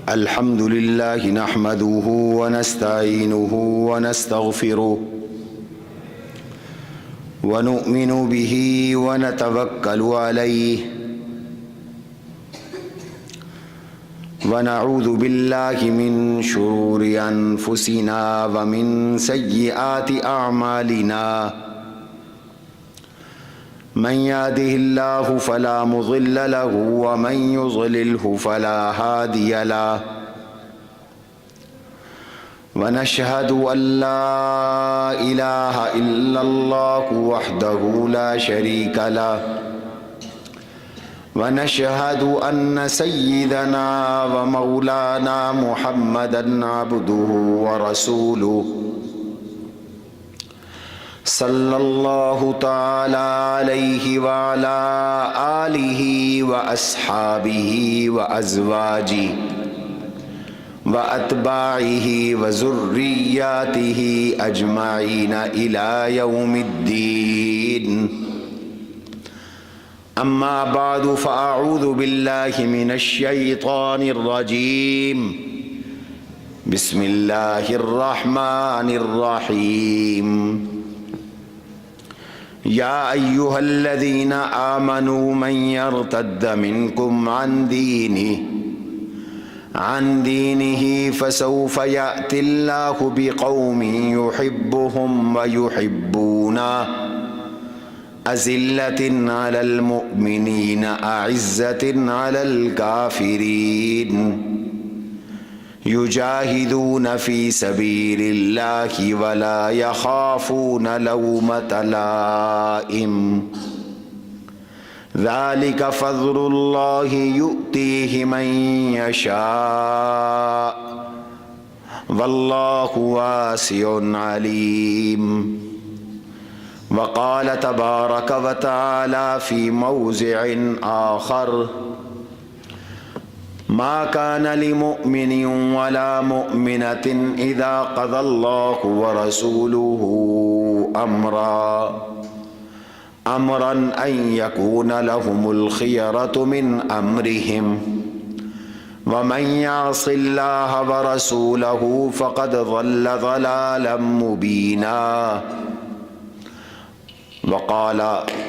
الحمد لله نحمده ونستعينه ونستغفره ونؤمن به ونتوكل عليه ونعوذ بالله من شرور أنفسنا ومن سيئات أعمالنا من يهده الله فلا مضل له ومن يضلله فلا هادي له ونشهد أن لا إله إلا الله وحده لا شريك له ونشهد أن سيدنا ومولانا محمدا عبده ورسوله صلى الله تعالى عليه وعلى آله وأصحابه وأزواجه وأتباعه وذرياته أجمعين إلى يوم الدين. أما بعد فأعوذ بالله من الشيطان الرجيم. بسم الله الرحمن الرحيم. يا أيها الذين آمنوا من يرتد منكم عن دينه فسوف يأتي الله بقوم يحبهم ويحبونه أذلة على المؤمنين أعزة على الكافرين يجاهدون في سبيل الله ولا يخافون لومة لائم ذلك فضل الله يؤتيه من يشاء والله واسع عليم. وقال تبارك وتعالى في موضع آخر ما كان لمؤمن ولا مؤمنة إذا قضى الله ورسوله أمرا أن يكون لهم الخيرة من أمرهم ومن يعص الله ورسوله فقد ضل ضلالا مبينا. وقال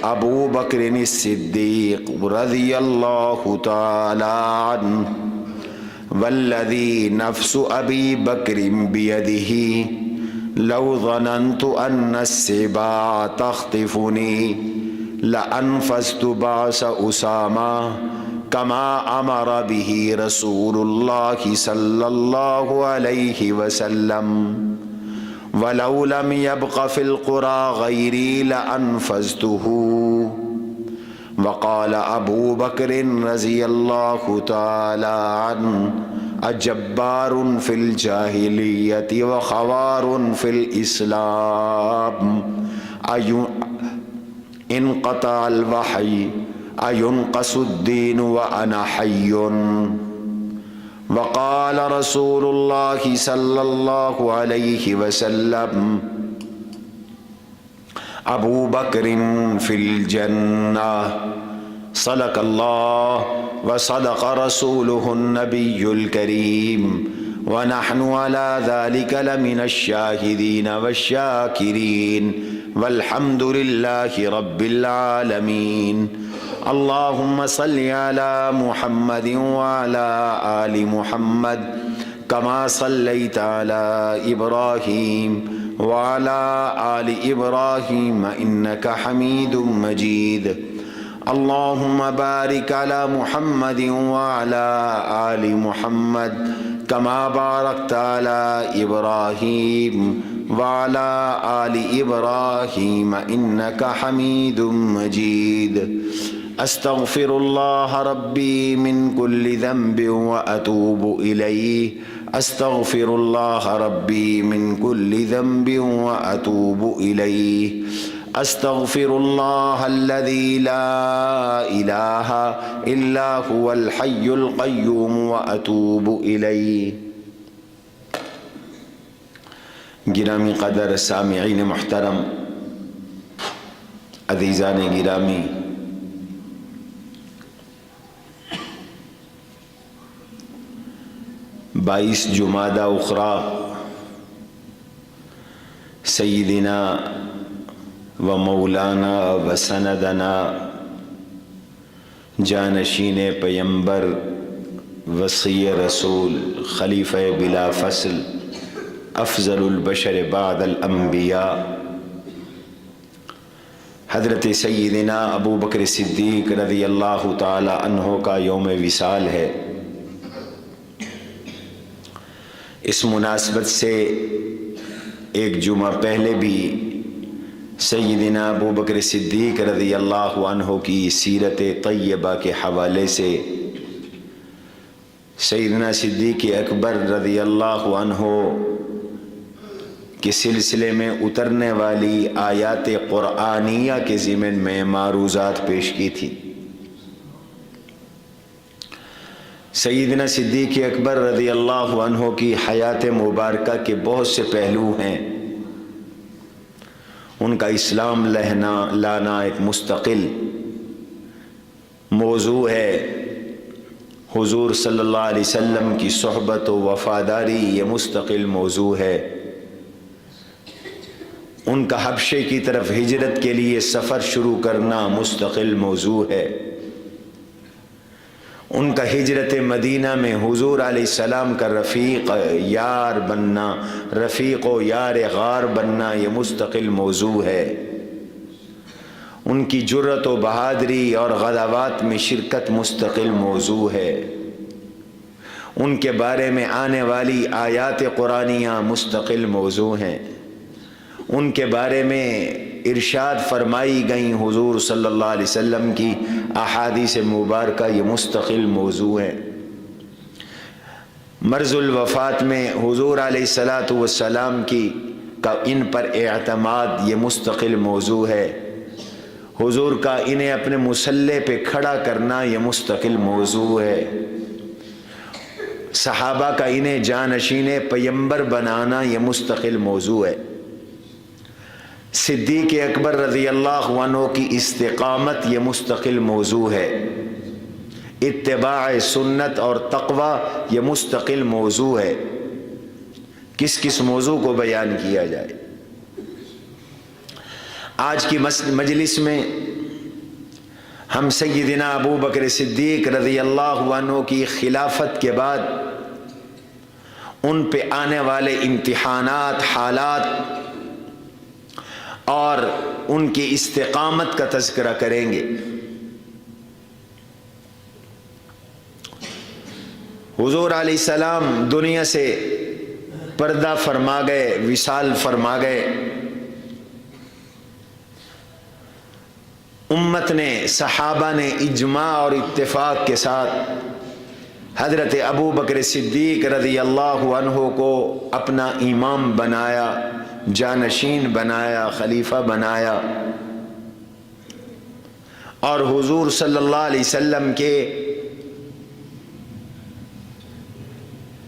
ابو بکر الصدیق رضی اللہ تعالی عنہ والذی نفس ابی بکر بیدہ لو ظننت ان السباع تخطفنی لانفذت بعث اسامہ کما امر به رسول اللہ صلی اللہ علیہ وسلم ولو لم يبق في القرى غيري لأنفذته. وقال أبو بكر رضي الله تعالى عنه أجبار في الجاهلية وخوار في الإسلام انقطع الوحي أينقص الدين وأنا حي. وقال رسول الله صلى الله عليه وسلم ابو بکر فی الجنہ. صدق اللہ وصدق رسوله النبی الکریم ونحن على ذلك لمن الشاہدین والشاکرین والحمد للہ رب العالمین. اللهم صل على محمد وعلى آل محمد كما صليت على إبراهيم وعلى آل إبراهيم إنك حميد مجيد. اللهم بارك على محمد وعلى آل محمد كما باركت على إبراهيم وعلى آل إبراهيم إنك حميد مجيد. استغفر الله ربي من كل ذنب وأتوب إليه. استغفر الله ربي من كل ذنب وأتوب إليه. استغفر الله الذي لا إله إلا هو الحي القيوم وأتوب إليه. گرامی قدر سامعین محترم، عزیزان گرامی، 22 جمادہ اخری سیدنا و مولانا و سندنا جانشین پیمبر وصی رسول خلیفہ بلا فصل افضل البشر بعد الانبیاء حضرت سیدنا ابو بکر صدیق رضی اللہ تعالی عنہ کا یوم وصال ہے۔ اس مناسبت سے ایک جمعہ پہلے بھی سیدنا ابو بکر صدیق رضی اللہ عنہ کی سیرت طیبہ کے حوالے سے سیدنا صدیق اکبر رضی اللہ عنہ کے سلسلے میں اترنے والی آیات قرآنیہ کے ضمن میں معروضات پیش کی تھی۔ سیدنا صدیق اکبر رضی اللہ عنہ کی حیات مبارکہ کے بہت سے پہلو ہیں۔ ان کا اسلام لانا ایک مستقل موضوع ہے۔ حضور صلی اللہ علیہ وسلم کی صحبت و وفاداری یہ مستقل موضوع ہے۔ ان کا حبشے کی طرف ہجرت کے لیے سفر شروع کرنا مستقل موضوع ہے۔ ان کا ہجرت مدینہ میں حضور علیہ السلام کا رفیق یار بننا، رفیق و یار غار بننا یہ مستقل موضوع ہے۔ ان کی جرأت و بہادری اور غزوات میں شرکت مستقل موضوع ہے۔ ان کے بارے میں آنے والی آیات قرآنیہ مستقل موضوع ہیں۔ ان کے بارے میں ارشاد فرمائی گئیں حضور صلی اللہ علیہ وسلم کی احادیث مبارکہ یہ مستقل موضوع ہے۔ مرض الوفات میں حضور علیہ السلام کی کا ان پر اعتماد یہ مستقل موضوع ہے۔ حضور کا انہیں اپنے مصلی پہ کھڑا کرنا یہ مستقل موضوع ہے۔ صحابہ کا انہیں جانشین پیمبر بنانا یہ مستقل موضوع ہے۔ صدیق اکبر رضی اللہ عنہ کی استقامت یہ مستقل موضوع ہے۔ اتباع سنت اور تقوی یہ مستقل موضوع ہے۔ کس کس موضوع کو بیان کیا جائے؟ آج کی مجلس میں ہم سیدنا ابو بکر صدیق رضی اللہ عنہ کی خلافت کے بعد ان پہ آنے والے امتحانات، حالات اور ان کی استقامت کا تذکرہ کریں گے۔ حضور علیہ السلام دنیا سے پردہ فرما گئے، وصال فرما گئے۔ امت نے، صحابہ نے اجماع اور اتفاق کے ساتھ حضرت ابو بکر صدیق رضی اللہ عنہ کو اپنا امام بنایا، جانشین بنایا، خلیفہ بنایا، اور حضور صلی اللہ علیہ وسلم کے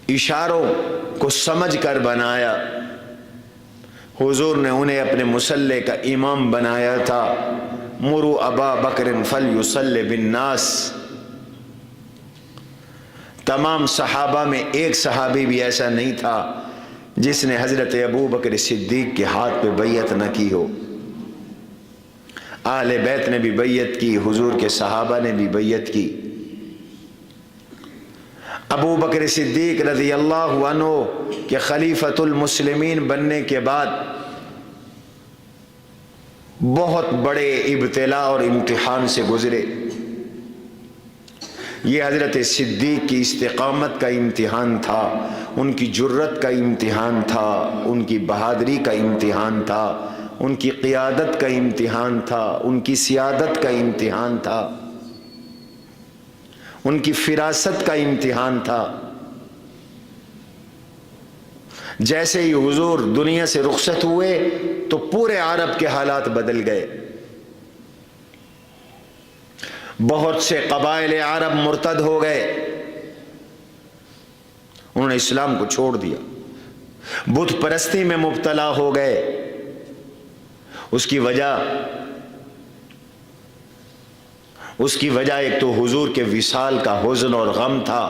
اشاروں کو سمجھ کر بنایا۔ حضور نے انہیں اپنے مصلی کا امام بنایا تھا۔ مروا ابا بکر فلیصلی بالناس۔ تمام صحابہ میں ایک صحابی بھی ایسا نہیں تھا جس نے حضرت ابو بکر صدیق کے ہاتھ پہ بیعت نہ کی ہو۔ اہل بیت نے بھی بیعت کی، حضور کے صحابہ نے بھی بیعت کی۔ ابو بکر صدیق رضی اللہ عنہ کے خلیفۃ المسلمین بننے کے بعد بہت بڑے ابتلا اور امتحان سے گزرے۔ یہ حضرت صدیق کی استقامت کا امتحان تھا، ان کی جرت کا امتحان تھا، ان کی بہادری کا امتحان تھا، ان کی قیادت کا امتحان تھا، ان کی سیادت کا امتحان تھا، ان کی فراست کا امتحان تھا۔ جیسے ہی حضور دنیا سے رخصت ہوئے تو پورے عرب کے حالات بدل گئے۔ بہت سے قبائل عرب مرتد ہو گئے، انہوں نے اسلام کو چھوڑ دیا، بت پرستی میں مبتلا ہو گئے۔ اس کی وجہ ایک تو حضور کے وصال کا حزن اور غم تھا،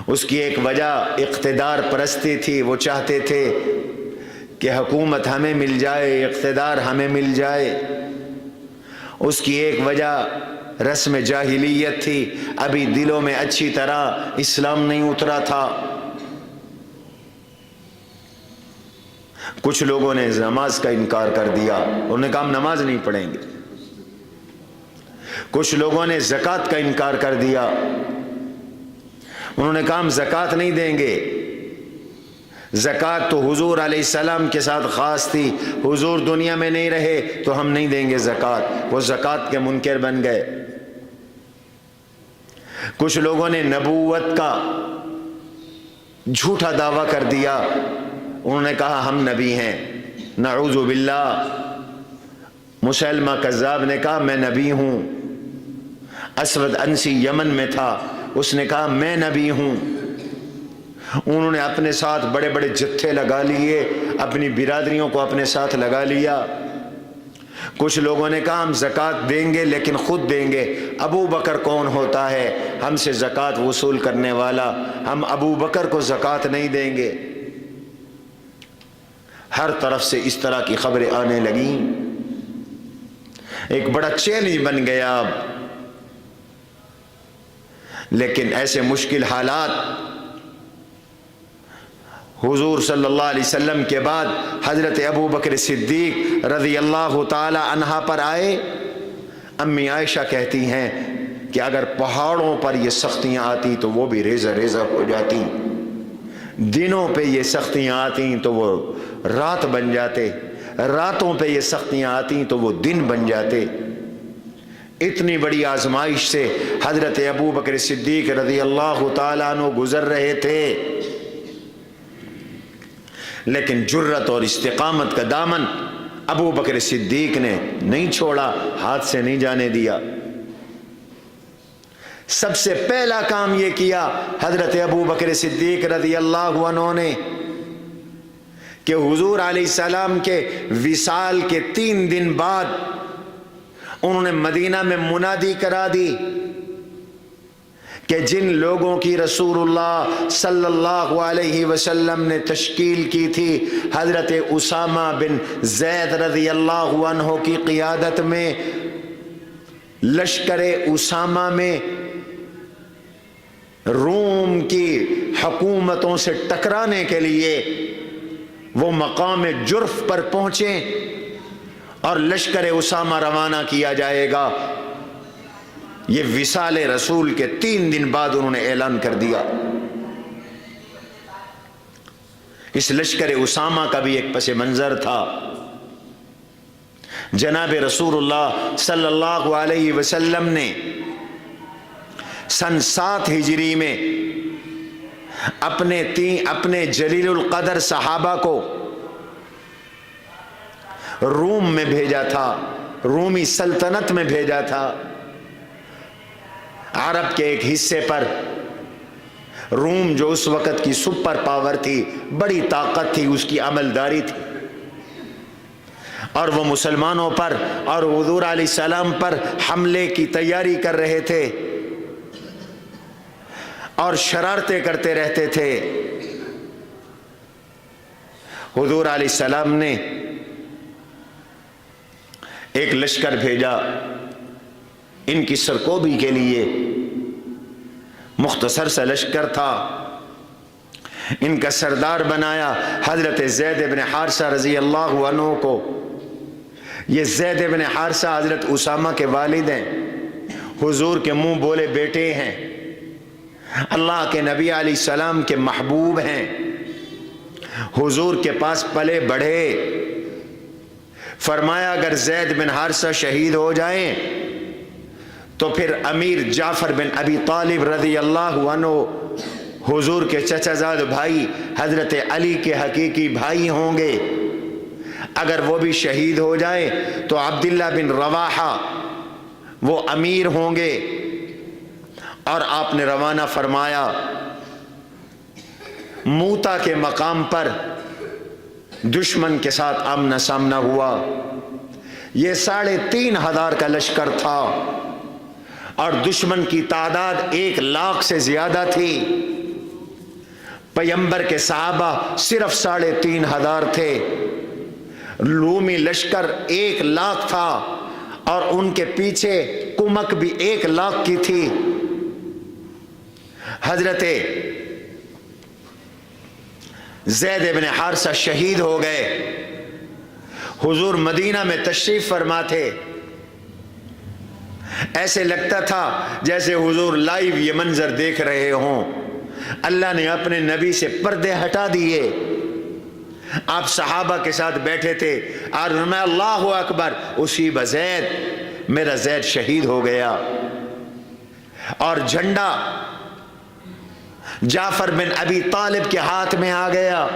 اس کی ایک وجہ اقتدار پرستی تھی، وہ چاہتے تھے کہ حکومت ہمیں مل جائے، اقتدار ہمیں مل جائے۔ اس کی ایک وجہ رسم جاہلیت تھی، ابھی دلوں میں اچھی طرح اسلام نہیں اترا تھا۔ کچھ لوگوں نے نماز کا انکار کر دیا، انہوں نے کہا ہم نماز نہیں پڑھیں گے۔ کچھ لوگوں نے زکوٰۃ کا انکار کر دیا، انہوں نے کہا ہم زکوٰۃ نہیں دیں گے۔ زکوٰۃ تو حضور علیہ السلام کے ساتھ خاص تھی، حضور دنیا میں نہیں رہے تو ہم نہیں دیں گے زکوٰۃ، وہ زکوٰۃ کے منکر بن گئے۔ کچھ لوگوں نے نبوت کا جھوٹا دعویٰ کر دیا، انہوں نے کہا ہم نبی ہیں، نعوذ باللہ۔ مسلمہ کذاب نے کہا میں نبی ہوں۔ اسود انسی یمن میں تھا، اس نے کہا میں نبی ہوں۔ انہوں نے اپنے ساتھ بڑے بڑے جتھے لگا لیے، اپنی برادریوں کو اپنے ساتھ لگا لیا۔ کچھ لوگوں نے کہا ہم زکوٰۃ دیں گے لیکن خود دیں گے۔ ابو بکر کون ہوتا ہے ہم سے زکوٰۃ وصول کرنے والا، ہم ابو بکر کو زکوٰۃ نہیں دیں گے۔ ہر طرف سے اس طرح کی خبریں آنے لگیں، ایک بڑا چیلنج بن گیا۔ اب لیکن ایسے مشکل حالات حضور صلی اللہ علیہ وسلم کے بعد حضرت ابو بکر صدیق رضی اللہ تعالی عنہ پر آئے۔ امی عائشہ کہتی ہیں کہ اگر پہاڑوں پر یہ سختیاں آتی تو وہ بھی ریزہ ریزہ ہو جاتی، دنوں پہ یہ سختیاں آتی تو وہ رات بن جاتے، راتوں پہ یہ سختیاں آتی تو وہ دن بن جاتے۔ اتنی بڑی آزمائش سے حضرت ابو بکر صدیق رضی اللہ تعالیٰ عنہ گزر رہے تھے، لیکن جرت اور استقامت کا دامن ابو بکر صدیق نے نہیں چھوڑا، ہاتھ سے نہیں جانے دیا۔ سب سے پہلا کام یہ کیا حضرت ابو بکر صدیق رضی اللہ عنہ نے کہ حضور علیہ السلام کے وصال کے 3 دن بعد انہوں نے مدینہ میں منادی کرا دی کہ جن لوگوں کی رسول اللہ صلی اللہ علیہ وسلم نے تشکیل کی تھی حضرت اسامہ بن زید رضی اللہ عنہ کی قیادت میں، لشکر اسامہ میں روم کی حکومتوں سے ٹکرانے کے لیے وہ مقام جرف پر پہنچے اور لشکر اسامہ روانہ کیا جائے گا۔ یہ وصال رسول کے 3 دن بعد انہوں نے اعلان کر دیا۔ اس لشکر اسامہ کا بھی ایک پس منظر تھا۔ جناب رسول اللہ صلی اللہ علیہ وسلم نے سن 7 ہجری میں اپنے جلیل القدر صحابہ کو روم میں بھیجا تھا، رومی سلطنت میں بھیجا تھا۔ عرب کے ایک حصے پر روم جو اس وقت کی سپر پاور تھی، بڑی طاقت تھی، اس کی عملداری تھی، اور وہ مسلمانوں پر اور حضور علیہ السلام پر حملے کی تیاری کر رہے تھے اور شرارتیں کرتے رہتے تھے۔ حضور علیہ السلام نے ایک لشکر بھیجا ان کی سرکوبی کے لیے، مختصر سا لشکر تھا، ان کا سردار بنایا حضرت زید بن حارثہ رضی اللہ عنہ کو۔ یہ زید بن حارثہ حضرت اسامہ کے والد ہیں، حضور کے منہ بولے بیٹے ہیں، اللہ کے نبی علیہ السلام کے محبوب ہیں، حضور کے پاس پلے بڑھے۔ فرمایا اگر زید بن حارثہ شہید ہو جائیں تو پھر امیر جعفر بن ابی طالب رضی اللہ عنہ حضور کے چچا زاد بھائی حضرت علی کے حقیقی بھائی ہوں گے، اگر وہ بھی شہید ہو جائیں تو عبداللہ بن رواحہ وہ امیر ہوں گے۔ اور آپ نے روانہ فرمایا، موتا کے مقام پر دشمن کے ساتھ آمنا سامنا ہوا۔ یہ 3,500 کا لشکر تھا اور دشمن کی تعداد 1 لاکھ سے زیادہ تھی۔ پیغمبر کے صحابہ صرف 3,500 تھے، رومی لشکر 1,00,000 تھا، اور ان کے پیچھے کمک بھی 1,00,000 کی تھی۔ حضرت زید بن حارثہ شہید ہو گئے، حضور مدینہ میں تشریف فرما تھے، ایسے لگتا تھا جیسے حضور لائیو یہ منظر دیکھ رہے ہوں۔ اللہ نے اپنے نبی سے پردے ہٹا دیے، آپ صحابہ کے ساتھ بیٹھے تھے، اور میں اللہ اکبر، اصیب زید، میرا زید شہید ہو گیا، اور جھنڈا جعفر بن ابی طالب کے ہاتھ میں آ گیا۔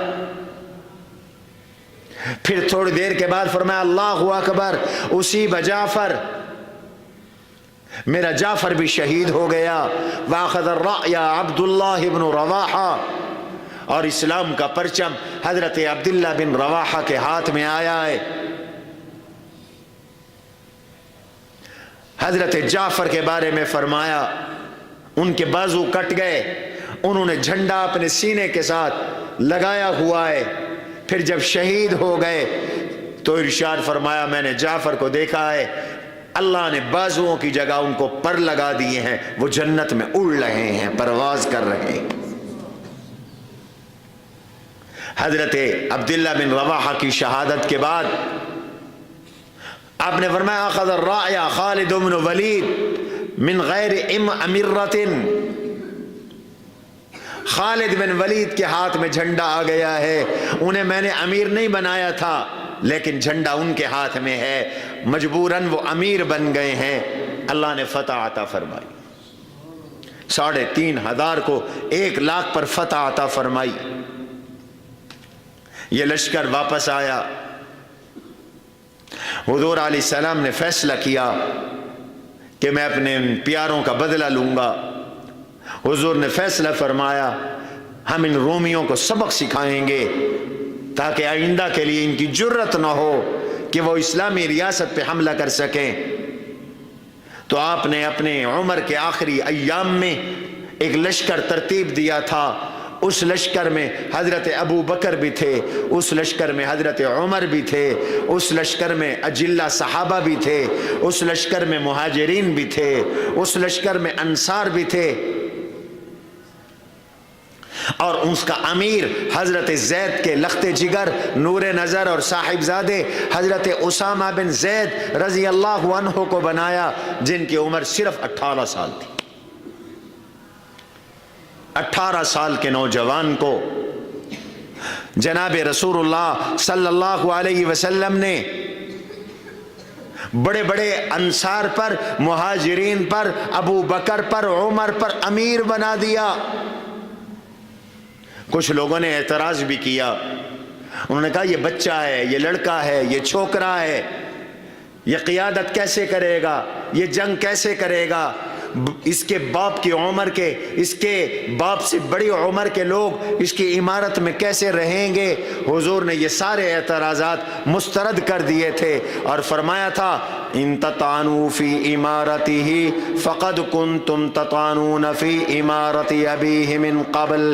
پھر تھوڑی دیر کے بعد فرمایا اللہ اکبر، اصیب جعفر، میرا جعفر بھی شہید ہو گیا۔ واخذ الرأی عبداللہ بن رواحہ، اور اسلام کا پرچم حضرت عبداللہ بن رواحہ کے ہاتھ میں آیا ہے۔ حضرت جعفر کے بارے میں فرمایا ان کے بازو کٹ گئے، انہوں نے جھنڈا اپنے سینے کے ساتھ لگایا ہوا ہے۔ پھر جب شہید ہو گئے تو ارشاد فرمایا میں نے جعفر کو دیکھا ہے، اللہ نے بازوؤں کی جگہ ان کو پر لگا دیے ہیں، وہ جنت میں اڑ رہے ہیں، پرواز کر رہے ہیں۔ حضرت عبداللہ بن رواحہ کی شہادت کے بعد آپ نے فرمایا اخذ الرأی خالد بن ولید من غیر امرۃ، خالد بن ولید کے ہاتھ میں جھنڈا آ گیا ہے، انہیں میں نے امیر نہیں بنایا تھا، لیکن جھنڈا ان کے ہاتھ میں ہے، مجبوراً وہ امیر بن گئے ہیں۔ اللہ نے فتح عطا فرمائی، 3,500 کو 1,00,000 پر فتح عطا فرمائی۔ یہ لشکر واپس آیا، حضور علیہ السلام نے فیصلہ کیا کہ میں اپنے ان پیاروں کا بدلہ لوں گا۔ حضور نے فیصلہ فرمایا ہم ان رومیوں کو سبق سکھائیں گے تاکہ آئندہ کے لیے ان کی جرت نہ ہو کہ وہ اسلامی ریاست پہ حملہ کر سکیں۔ تو آپ نے اپنے عمر کے آخری ایام میں ایک لشکر ترتیب دیا تھا، اس لشکر میں حضرت ابو بکر بھی تھے، اس لشکر میں حضرت عمر بھی تھے، اس لشکر میں اجلہ صحابہ بھی تھے، اس لشکر میں مہاجرین بھی تھے، اس لشکر میں انصار بھی تھے، اور اس کا امیر حضرت زید کے لخت جگر، نور نظر اور صاحبزادے حضرت اسامہ بن زید رضی اللہ عنہ کو بنایا، جن کی عمر صرف 18 سال تھی۔ 18 سال کے نوجوان کو جناب رسول اللہ صلی اللہ علیہ وسلم نے بڑے بڑے انصار پر، مہاجرین پر، ابو بکر پر، عمر پر امیر بنا دیا۔ کچھ لوگوں نے اعتراض بھی کیا، انہوں نے کہا یہ بچہ ہے، یہ لڑکا ہے، یہ چھوکرا ہے، یہ قیادت کیسے کرے گا، یہ جنگ کیسے کرے گا، اس کے باپ کی عمر کے، اس کے باپ سے بڑی عمر کے لوگ اس کی عمارت میں کیسے رہیں گے۔ حضور نے یہ سارے اعتراضات مسترد کر دیے تھے اور فرمایا تھا ان تطعنوا فی عمارتہ فقد کنتم تطعنون فی عمارت ابیہ من قبل،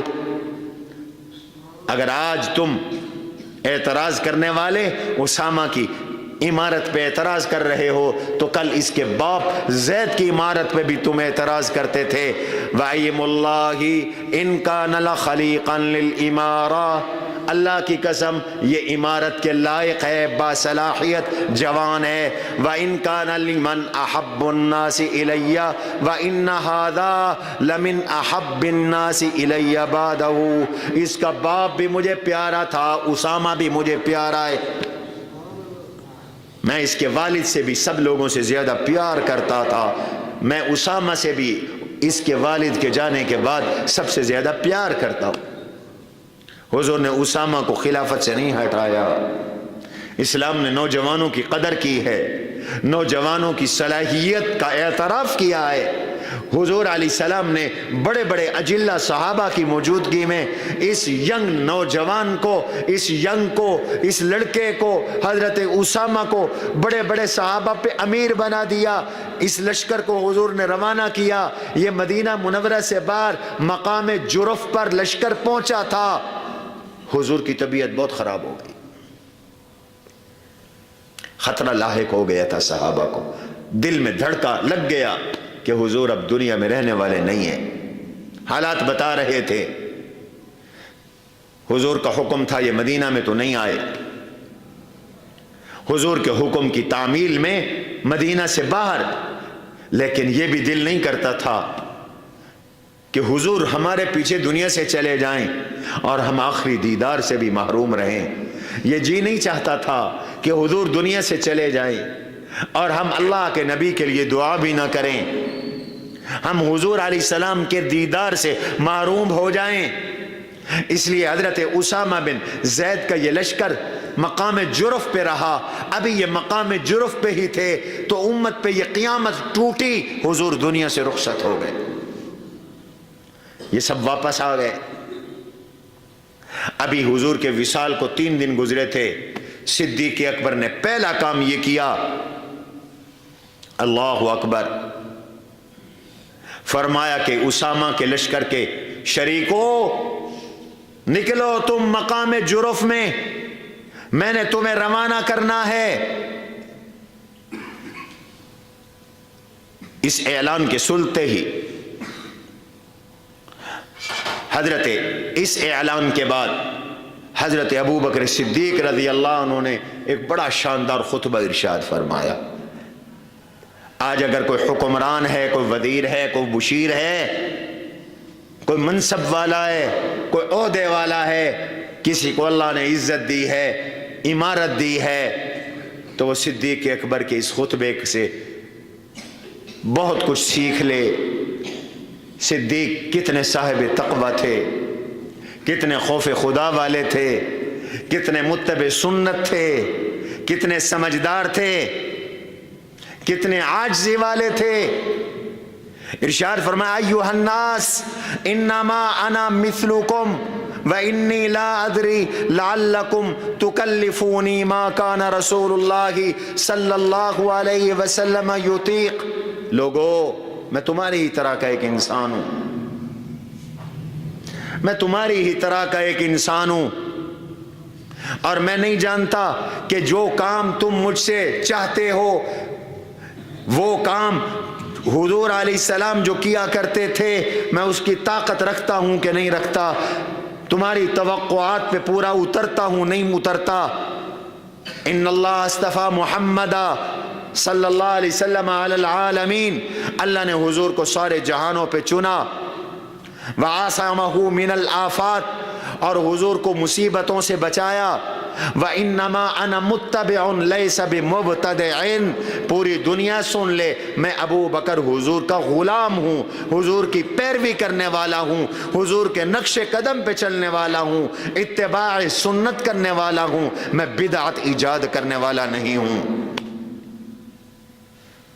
اگر آج تم اعتراض کرنے والے اسامہ کی عمارت پہ اعتراض کر رہے ہو تو کل اس کے باپ زید کی عمارت پہ بھی تم اعتراض کرتے تھے۔ وَأَيِّمُ اللَّهِ إِن كَانَ لَخَلِيقًا لِلْإِمَارَةِ، اللہ کی قسم یہ عمارت کے لائق ہے، باصلاحیت جوان ہے۔ وَإِن كَانَ لِمَنْ أَحَبُّ النَّاسِ إِلَيَّ وَإِنَّ هَذَا لَمِنْ أَحَبِّ النَّاسِ إِلَيَّ بَعْدَهُ، اس کا باپ بھی مجھے پیارا تھا، اسامہ بھی مجھے پیارا ہے، میں اس کے والد سے بھی سب لوگوں سے زیادہ پیار کرتا تھا، میں اسامہ سے بھی اس کے والد کے جانے کے بعد سب سے زیادہ پیار کرتا ہوں۔ حضور نے اسامہ کو خلافت سے نہیں ہٹایا، اسلام نے نوجوانوں کی قدر کی ہے، نوجوانوں کی صلاحیت کا اعتراف کیا ہے، حضور علیہ السلام نے بڑے بڑے اجلہ صحابہ کی موجودگی میں اس ینگ نوجوان کو، اس لڑکے کو، حضرت اسامہ کو بڑے بڑے صحابہ پہ امیر بنا دیا۔ اس لشکر کو حضور نے روانہ کیا۔ یہ مدینہ منورہ سے باہر مقام جرف پر لشکر پہنچا تھا۔ حضور کی طبیعت بہت خراب ہو گئی، خطرہ لاحق ہو گیا تھا صحابہ کو، دل میں دھڑکا لگ گیا کہ حضور اب دنیا میں رہنے والے نہیں ہیں۔ حالات بتا رہے تھے، حضور کا حکم تھا یہ مدینہ میں تو نہیں آئے، حضور کے حکم کی تعمیل میں مدینہ سے باہر، لیکن یہ بھی دل نہیں کرتا تھا کہ حضور ہمارے پیچھے دنیا سے چلے جائیں اور ہم آخری دیدار سے بھی محروم رہیں۔ یہ جی نہیں چاہتا تھا کہ حضور دنیا سے چلے جائیں اور ہم اللہ کے نبی کے لیے دعا بھی نہ کریں، ہم حضور علیہ السلام کے دیدار سے محروم ہو جائیں۔ اس لیے حضرت اسامہ بن زید کا یہ لشکر مقام جرف پہ رہا۔ ابھی یہ مقام جرف پہ ہی تھے تو امت پہ یہ قیامت ٹوٹی، حضور دنیا سے رخصت ہو گئے، یہ سب واپس آ گئے۔ ابھی حضور کے وصال کو 3 دن گزرے تھے، صدیق اکبر نے پہلا کام یہ کیا، اللہ اکبر، فرمایا کہ اسامہ کے لشکر کے شریکو نکلو تم مقام جرف میں نے تمہیں روانہ کرنا ہے۔ اس اعلان کے سنتے ہی اس اعلان کے بعد حضرت ابو بکر صدیق رضی اللہ عنہ نے ایک بڑا شاندار خطبہ ارشاد فرمایا۔ آج اگر کوئی حکمران ہے، کوئی وزیر ہے، کوئی مشیر ہے، کوئی منصب والا ہے، کوئی عہدے والا ہے، کسی کو اللہ نے عزت دی ہے، عمارت دی ہے، تو وہ صدیق اکبر کے اس خطبے سے بہت کچھ سیکھ لے۔ صدیق کتنے صاحب تقوی تھے، کتنے خوف خدا والے تھے، کتنے متبع سنت تھے، کتنے سمجھدار تھے، کتنے عاجزی والے تھے۔ ارشاد فرمایا ایھا الناس انما انا مثلکم وانی لا ادری لعلکم تکلفونی ما کان رسول اللہ صلی اللہ علیہ وسلم یطیق۔ لوگو میں تمہاری ہی طرح کا ایک انسان ہوں، میں تمہاری ہی طرح کا ایک انسان ہوں، اور میں نہیں جانتا کہ جو کام تم مجھ سے چاہتے ہو وہ کام حضور علیہ السلام جو کیا کرتے تھے میں اس کی طاقت رکھتا ہوں کہ نہیں رکھتا، تمہاری توقعات پہ پورا اترتا ہوں نہیں اترتا۔ ان اللہ اصطفیٰ محمدہ صلی اللہ علیہ وسلم علی العالمین، اللہ نے حضور کو سارے جہانوں پہ چنا، وعاصمہ من الآفات، اور حضور کو مصیبتوں سے بچایا۔ وانما انا متبع لیس بمبتدع، پوری دنیا سن لے میں ابو بکر حضور کا غلام ہوں، حضور کی پیروی کرنے والا ہوں، حضور کے نقش قدم پہ چلنے والا ہوں، اتباع سنت کرنے والا ہوں، میں بدعت ایجاد کرنے والا نہیں ہوں۔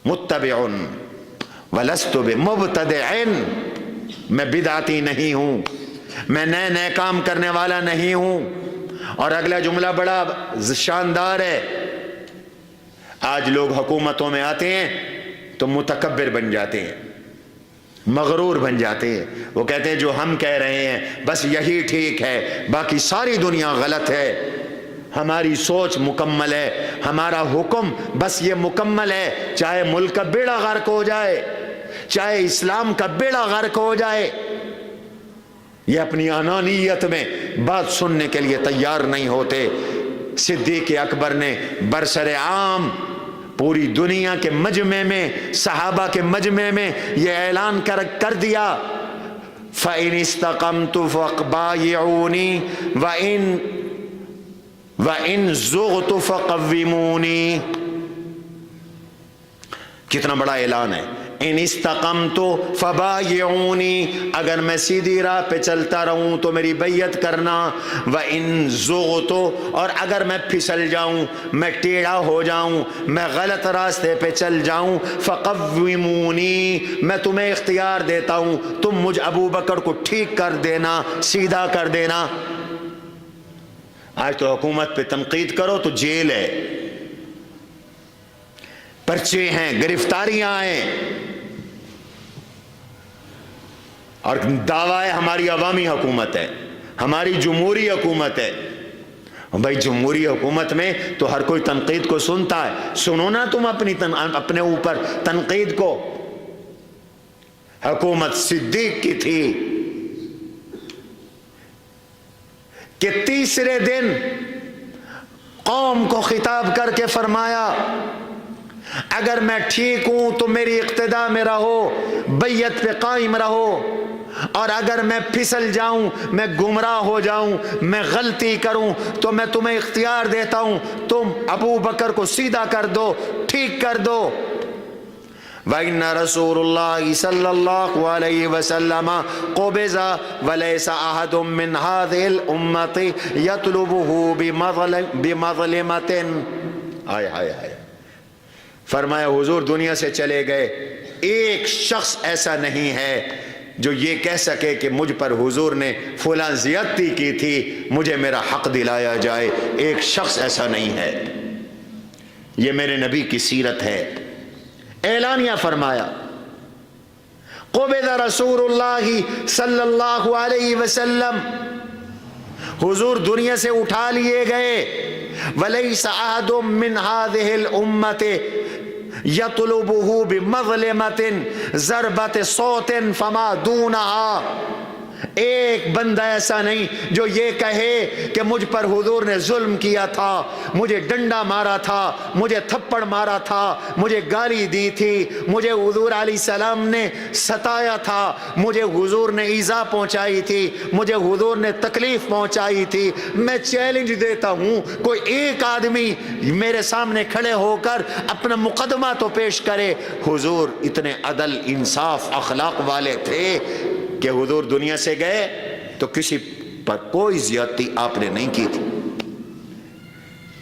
متبع ولست بمبتدع، میں بدعتی نہیں ہوں، میں نئے نئے کام کرنے والا نہیں ہوں۔ اور اگلا جملہ بڑا شاندار ہے، آج لوگ حکومتوں میں آتے ہیں تو متکبر بن جاتے ہیں، مغرور بن جاتے ہیں، وہ کہتے ہیں جو ہم کہہ رہے ہیں بس یہی ٹھیک ہے، باقی ساری دنیا غلط ہے، ہماری سوچ مکمل ہے، ہمارا حکم بس یہ مکمل ہے، چاہے ملک کا بیڑا غرق ہو جائے، چاہے اسلام کا بیڑا غرق ہو جائے۔ یہ اپنی انانیت میں بات سننے کے لیے تیار نہیں ہوتے۔ صدیق اکبر نے برسر عام پوری دنیا کے مجمع میں، صحابہ کے مجمع میں یہ اعلان کر دیا، فَإِنِ اسْتَقَمْتُ فَاقْبَایِعُونِی وَإِن زُغْتُ فَقَوِّمُونِی۔ کتنا بڑا اعلان ہے، ان استقمت فبایعونی، اگر میں سیدھی راہ پہ چلتا رہوں تو میری بیعت کرنا، وان زغت، اور اگر میں پھسل جاؤں، میں ٹیڑھا ہو جاؤں، میں غلط راستے پہ چل جاؤں، فقومونی، میں تمہیں اختیار دیتا ہوں، تم مجھ ابو بکر کو ٹھیک کر دینا، سیدھا کر دینا۔ آج تو حکومت پہ تنقید کرو تو جیل ہے، پرچے ہیں، گرفتاریاں ہیں، اور دعویٰ ہے ہماری عوامی حکومت ہے، ہماری جمہوری حکومت ہے۔ بھائی جمہوری حکومت میں تو ہر کوئی تنقید کو سنتا ہے، سنو نا تم اپنے اوپر تنقید کو۔ حکومت صدیق کی تھی کہ تیسرے دن قوم کو خطاب کر کے فرمایا اگر میں ٹھیک ہوں تو میری اقتداء میں رہو، بیعت پہ قائم رہو، اور اگر میں پھسل جاؤں، میں گمراہ ہو جاؤں، میں غلطی کروں تو میں تمہیں اختیار دیتا ہوں، تم ابو بکر کو سیدھا کر دو، ٹھیک کر دو۔ وَإِنَّ رَسُولُ اللَّهِ صَلَّى اللَّهُ عَلَيْهِ وَسَلَّمَ قُبِضَ وَلَيْسَ أَحَدٌ مِّنْ هَذِهِ الْأُمَّةِ يَطْلُبُهُ بِمَظْلِمَةٍ۔ آئے آئے آئے، فرمایا حضور دنیا سے چلے گئے، ایک شخص ایسا نہیں ہے جو یہ کہہ سکے کہ مجھ پر حضور نے فلاں زیادتی کی تھی، مجھے میرا حق دلایا جائے، ایک شخص ایسا نہیں ہے۔ یہ میرے نبی کی سیرت ہے۔ اعلانیہ فرمایا قبض رسول اللہ صلی اللہ علیہ وسلم، حضور دنیا سے اٹھا لیے گئے، ولیس احد من هذه الامة یطلبہ بمظلمۃ ضربۃ صوت فما دونہا، ایک بندہ ایسا نہیں جو یہ کہے کہ مجھ پر حضور نے ظلم کیا تھا، مجھے ڈنڈا مارا تھا، مجھے تھپڑ مارا تھا، مجھے گالی دی تھی، مجھے حضور علیہ السلام نے ستایا تھا، مجھے حضور نے ایذا پہنچائی تھی، مجھے حضور نے تکلیف پہنچائی تھی۔ میں چیلنج دیتا ہوں کوئی ایک آدمی میرے سامنے کھڑے ہو کر اپنا مقدمہ تو پیش کرے۔ حضور اتنے عدل، انصاف، اخلاق والے تھے کہ حضور دنیا سے گئے تو کسی پر کوئی زیادتی آپ نے نہیں کی تھی۔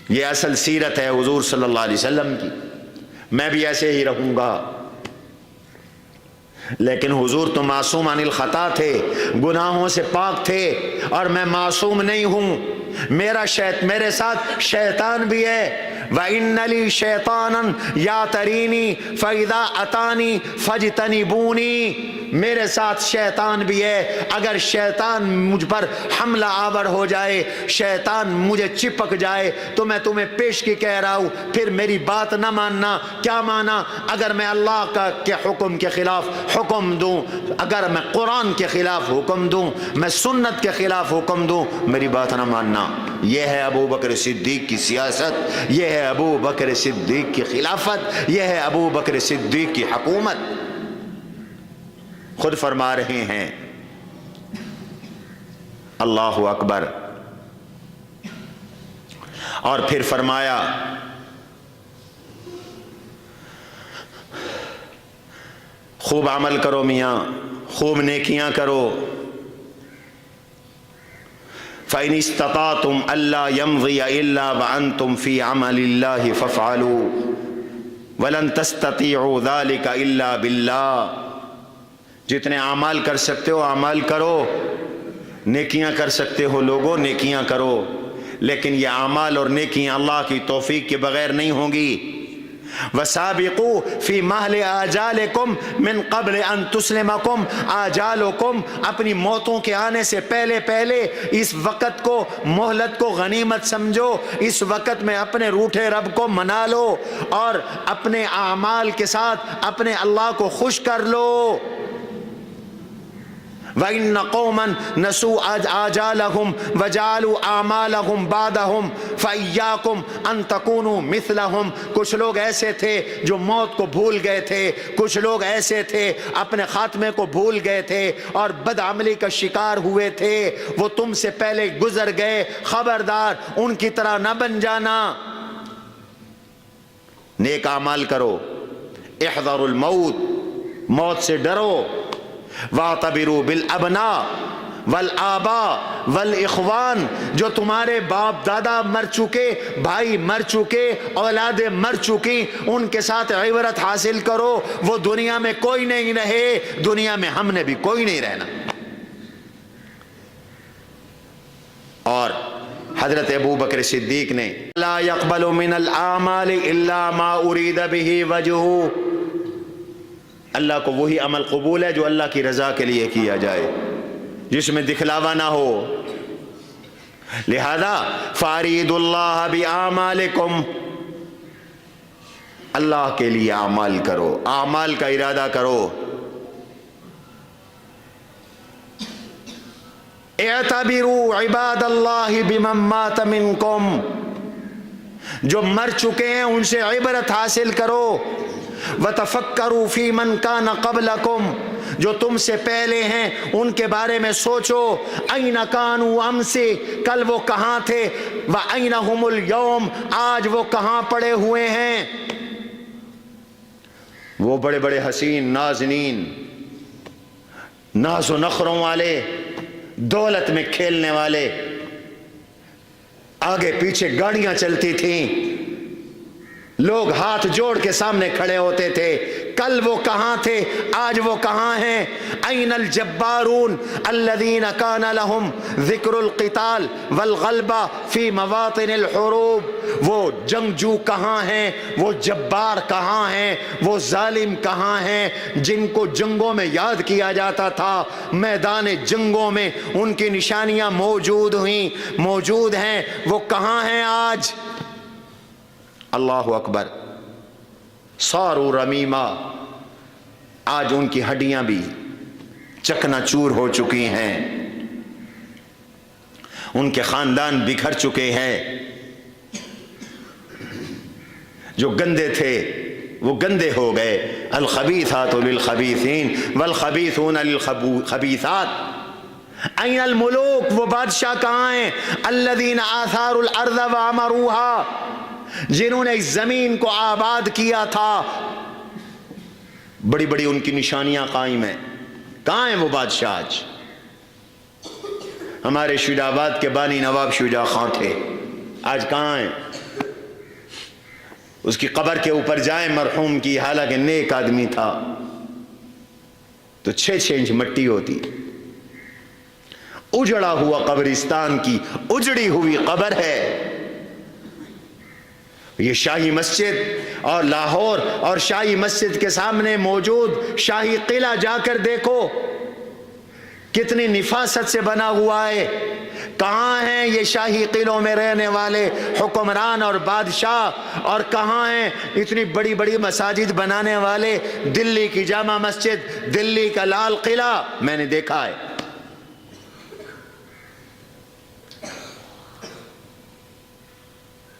یہ اصل سیرت ہے حضور صلی اللہ علیہ وسلم کی۔ میں بھی ایسے ہی رہوں گا، لیکن حضور تو معصوم عن الخطا تھے، گناہوں سے پاک تھے، اور میں معصوم نہیں ہوں، میرے ساتھ شیطان بھی ہے۔ وَإِنَّ لِي شَيْطَانًا يَعْتَرِينِي فَإِذَا أَتَانِي فَاجْتَنِبُونِي، میرے ساتھ شیطان بھی ہے، اگر شیطان مجھ پر حملہ آور ہو جائے، شیطان مجھے چپک جائے تو میں تمہیں پیش کی کہہ رہا ہوں، پھر میری بات نہ ماننا۔ کیا مانا؟ اگر میں اللہ کے حکم کے خلاف حکم دوں، اگر میں قرآن کے خلاف حکم دوں، میں سنت کے خلاف حکم دوں، میری بات نہ ماننا۔ یہ ہے ابو بکر صدیق کی سیاست، یہ ہے ابو بکر صدیق کی خلافت، یہ ہے ابو بکر صدیق کی حکومت۔ خود فرما رہے ہیں اللہ اکبر، اور پھر فرمایا خوب عمل کرو میاں، خوب نیکیاں کرو۔ فَإِنِ اسْتَطَعْتُمْ أَلَّا يَمْضِيَ إِلَّا وَأَنْتُمْ فِي عَمَلِ اللَّهِ فَافْعَلُوا وَلَن تَسْتَطِيعُوا ذَلِكَ إِلَّا بِاللَّهِ، جتنے اعمال کر سکتے ہو اعمال کرو، نیکیاں کر سکتے ہو لوگوں نیکیاں کرو، لیکن یہ اعمال اور نیکیاں اللہ کی توفیق کے بغیر نہیں ہوں گی۔ وَسَابِقُوا فِي مَهْلِ آجَالِكُمْ مِنْ قَبْلِ أَن تُسْلِمَكُمْ آجَالُكُمْ، اپنی موتوں کے آنے سے پہلے پہلے اس وقت کو، مہلت کو غنیمت سمجھو، اس وقت میں اپنے روٹھے رب کو منا لو اور اپنے اعمال کے ساتھ اپنے اللہ کو خوش کر لو۔ وَإِنَّ قَوْمًا نَسُوا آجَالَهُمْ وَجَعَلُوا أَعْمَالَهُمْ بَعْدَهُمْ فَإِيَّاكُمْ أَن تَكُونُوا مِثْلَهُمْ، کچھ لوگ ایسے تھے جو موت کو بھول گئے تھے، کچھ لوگ ایسے تھے اپنے خاتمے کو بھول گئے تھے اور بدعملی کا شکار ہوئے تھے، وہ تم سے پہلے گزر گئے، خبردار ان کی طرح نہ بن جانا۔ نیک اعمال کرو، احذروا الموت موت سے ڈرو. واعتبروا بالابناء والآباء والاخوان، جو تمہارے باپ دادا مر چکے، بھائی مر چکے، اولادیں مر چکی، ان کے ساتھ عبرت حاصل کرو. وہ دنیا میں کوئی نہیں رہے، دنیا میں ہم نے بھی کوئی نہیں رہنا. اور حضرت ابو بکر صدیق نے لا يقبل من الاعمال الا ما اريد به وجهه، اللہ کو وہی عمل قبول ہے جو اللہ کی رضا کے لیے کیا جائے، جس میں دکھلاوا نہ ہو. لہذا فاریدوا اللہ باعمالکم، اللہ کے لیے اعمال کرو، اعمال کا ارادہ کرو. اعتبروا عباد اللہ بمن مات منکم، جو مر چکے ہیں ان سے عبرت حاصل کرو. وتفکروا فی من کان قبلکم، جو تم سے پہلے ہیں ان کے بارے میں سوچو. این کانوا امس، کل وہ کہاں تھے. وین هم اليوم، آج وہ کہاں پڑے ہوئے ہیں. وہ بڑے بڑے حسین نازنین، ناز و نخروں والے، دولت میں کھیلنے والے، آگے پیچھے گاڑیاں چلتی تھیں، لوگ ہاتھ جوڑ کے سامنے کھڑے ہوتے تھے. کل وہ کہاں تھے، آج وہ کہاں ہیں. این الجبارون الذین کان لهم ذکر القتال والغلبہ فی مواطن الحروب، وہ جنگجو کہاں ہیں، وہ جبار کہاں ہیں، وہ ظالم کہاں ہیں جن کو جنگوں میں یاد کیا جاتا تھا، میدان جنگوں میں ان کی نشانیاں موجود ہوئیں، موجود ہیں، وہ کہاں ہیں آج. اللہ اکبر. صاروا رمیما، آج ان کی ہڈیاں بھی چکنا چور ہو چکی ہیں، ان کے خاندان بکھر چکے ہیں. جو گندے تھے وہ گندے ہو گئے. الخبیثات للخبیثین والخبیثون للخبیثات. این الملوک، وہ بادشاہ کہاں ہیں. الذین آثاروا الارض وعمروها، جنہوں نے اس زمین کو آباد کیا تھا. بڑی بڑی ان کی نشانیاں قائم ہیں. کہاں ہیں وہ بادشاہ آج. ہمارے شجاع آباد کے بانی نواب شجاع خان تھے، آج کہاں ہیں. اس کی قبر کے اوپر جائیں مرحوم کی، حالانکہ نیک آدمی تھا، تو 6 انچ مٹی ہوتی. اجڑا ہوا قبرستان کی اجڑی ہوئی قبر ہے. یہ شاہی مسجد اور لاہور اور شاہی مسجد کے سامنے موجود شاہی قلعہ جا کر دیکھو، کتنی نفاست سے بنا ہوا ہے. کہاں ہیں یہ شاہی قلعوں میں رہنے والے حکمران اور بادشاہ، اور کہاں ہیں اتنی بڑی بڑی مساجد بنانے والے. دلی کی جامع مسجد، دلی کا لال قلعہ میں نے دیکھا ہے.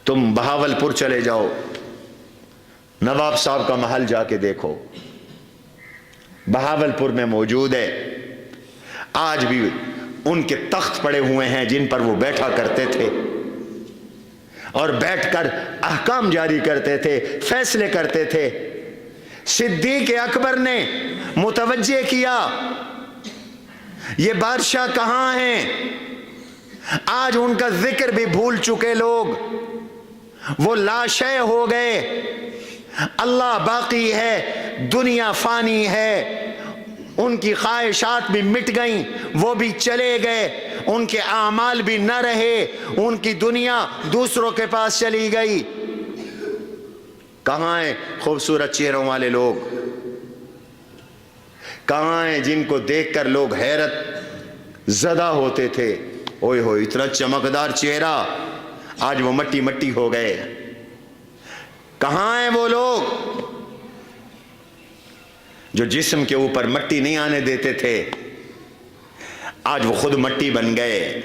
تم بہاول پور چلے جاؤ، نواب صاحب کا محل جا کے دیکھو، بہاول پور میں موجود ہے. آج بھی ان کے تخت پڑے ہوئے ہیں جن پر وہ بیٹھا کرتے تھے اور بیٹھ کر احکام جاری کرتے تھے، فیصلے کرتے تھے. صدیق اکبر نے متوجہ کیا یہ بادشاہ کہاں ہیں. آج ان کا ذکر بھی بھول چکے لوگ، وہ لاشے ہو گئے. اللہ باقی ہے، دنیا فانی ہے. ان کی خواہشات بھی مٹ گئیں، وہ بھی چلے گئے، ان کے اعمال بھی نہ رہے، ان کی دنیا دوسروں کے پاس چلی گئی. کہاں ہیں خوبصورت چہروں والے لوگ؟ کہاں ہیں جن کو دیکھ کر لوگ حیرت زدہ ہوتے تھے؟ اوئے ہوئے اتنا چمکدار چہرہ، آج وہ مٹی مٹی ہو گئے. کہاں ہیں وہ لوگ جو جسم کے اوپر مٹی نہیں آنے دیتے تھے، آج وہ خود مٹی بن گئے.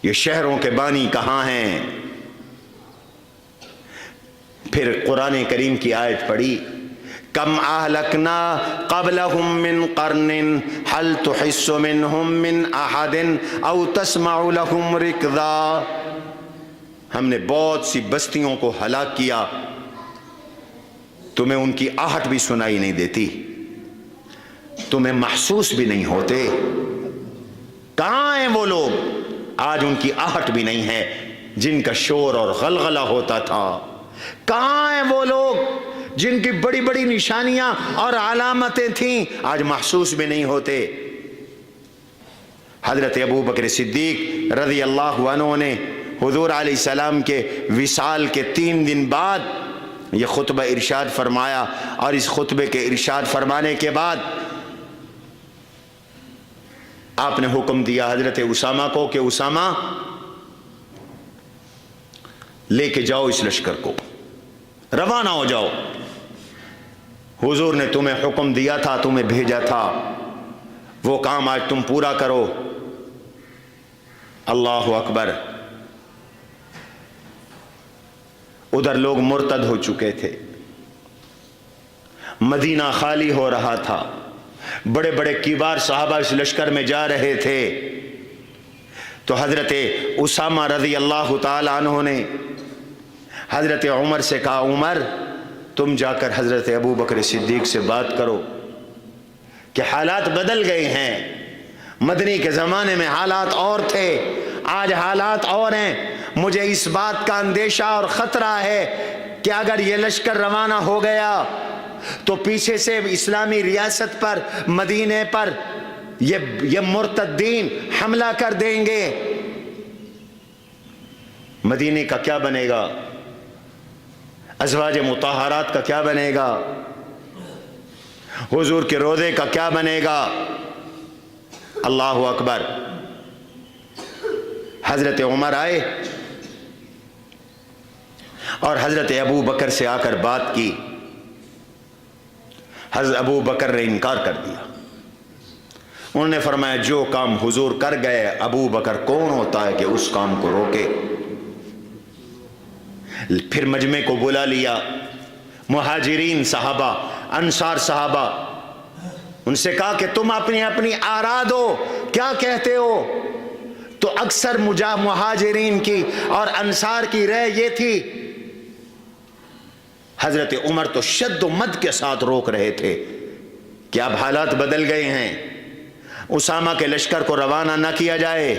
یہ شہروں کے بانی کہاں ہیں؟ پھر قرآن کریم کی آیت پڑھی، کم اہلکنا قبلہم من قرن هل تحس منہم من احد او تسمع لہم رکضا. ہم نے بہت سی بستیوں کو ہلاک کیا، تمہیں ان کی آہٹ بھی سنائی نہیں دیتی, تمہیں محسوس بھی نہیں ہوتے. کہاں ہیں وہ لوگ آج ان کی آہٹ بھی نہیں ہے جن کا شور اور غلغلہ ہوتا تھا؟ کہاں ہیں وہ لوگ جن کی بڑی بڑی نشانیاں اور علامتیں تھیں, آج محسوس بھی نہیں ہوتے؟ حضرت ابو بکر صدیق رضی اللہ عنہ نے حضور علیہ السلام کے وصال کے 3 دن بعد یہ خطبہ ارشاد فرمایا, اور اس خطبے کے ارشاد فرمانے کے بعد آپ نے حکم دیا حضرت اسامہ کو کہ اسامہ لے کے جاؤ اس لشکر کو, روانہ ہو جاؤ. حضور نے تمہیں حکم دیا تھا, تمہیں بھیجا تھا, وہ کام آج تم پورا کرو. اللہ اکبر. ادھر لوگ مرتد ہو چکے تھے, مدینہ خالی ہو رہا تھا, بڑے بڑے کبار صحابہ اس لشکر میں جا رہے تھے. تو حضرت اسامہ رضی اللہ تعالی عنہ نے حضرت عمر سے کہا, عمر تم جا کر حضرت ابو بکر صدیق سے بات کرو کہ حالات بدل گئے ہیں. مدنی کے زمانے میں حالات اور تھے, آج حالات اور ہیں. مجھے اس بات کا اندیشہ اور خطرہ ہے کہ اگر یہ لشکر روانہ ہو گیا تو پیچھے سے اسلامی ریاست پر, مدینے پر یہ مرتدین حملہ کر دیں گے. مدینے کا کیا بنے گا؟ ازواج مطہرات کا کیا بنے گا؟ حضور کے روضے کا کیا بنے گا؟ اللہ اکبر. حضرت عمر آئے اور حضرت ابو بکر سے آ کر بات کی. حضرت ابو بکر نے انکار کر دیا. انہوں نے فرمایا جو کام حضور کر گئے, ابو بکر کون ہوتا ہے کہ اس کام کو روکے؟ پھر مجمع کو بلا لیا, مہاجرین صحابہ, انصار صحابہ, ان سے کہا کہ تم اپنی اپنی آرا دو, کیا کہتے ہو؟ تو اکثر مہاجرین کی اور انصار کی رائے یہ تھی. حضرت عمر تو شد و مد کے ساتھ روک رہے تھے کہ اب حالات بدل گئے ہیں, اسامہ کے لشکر کو روانہ نہ کیا جائے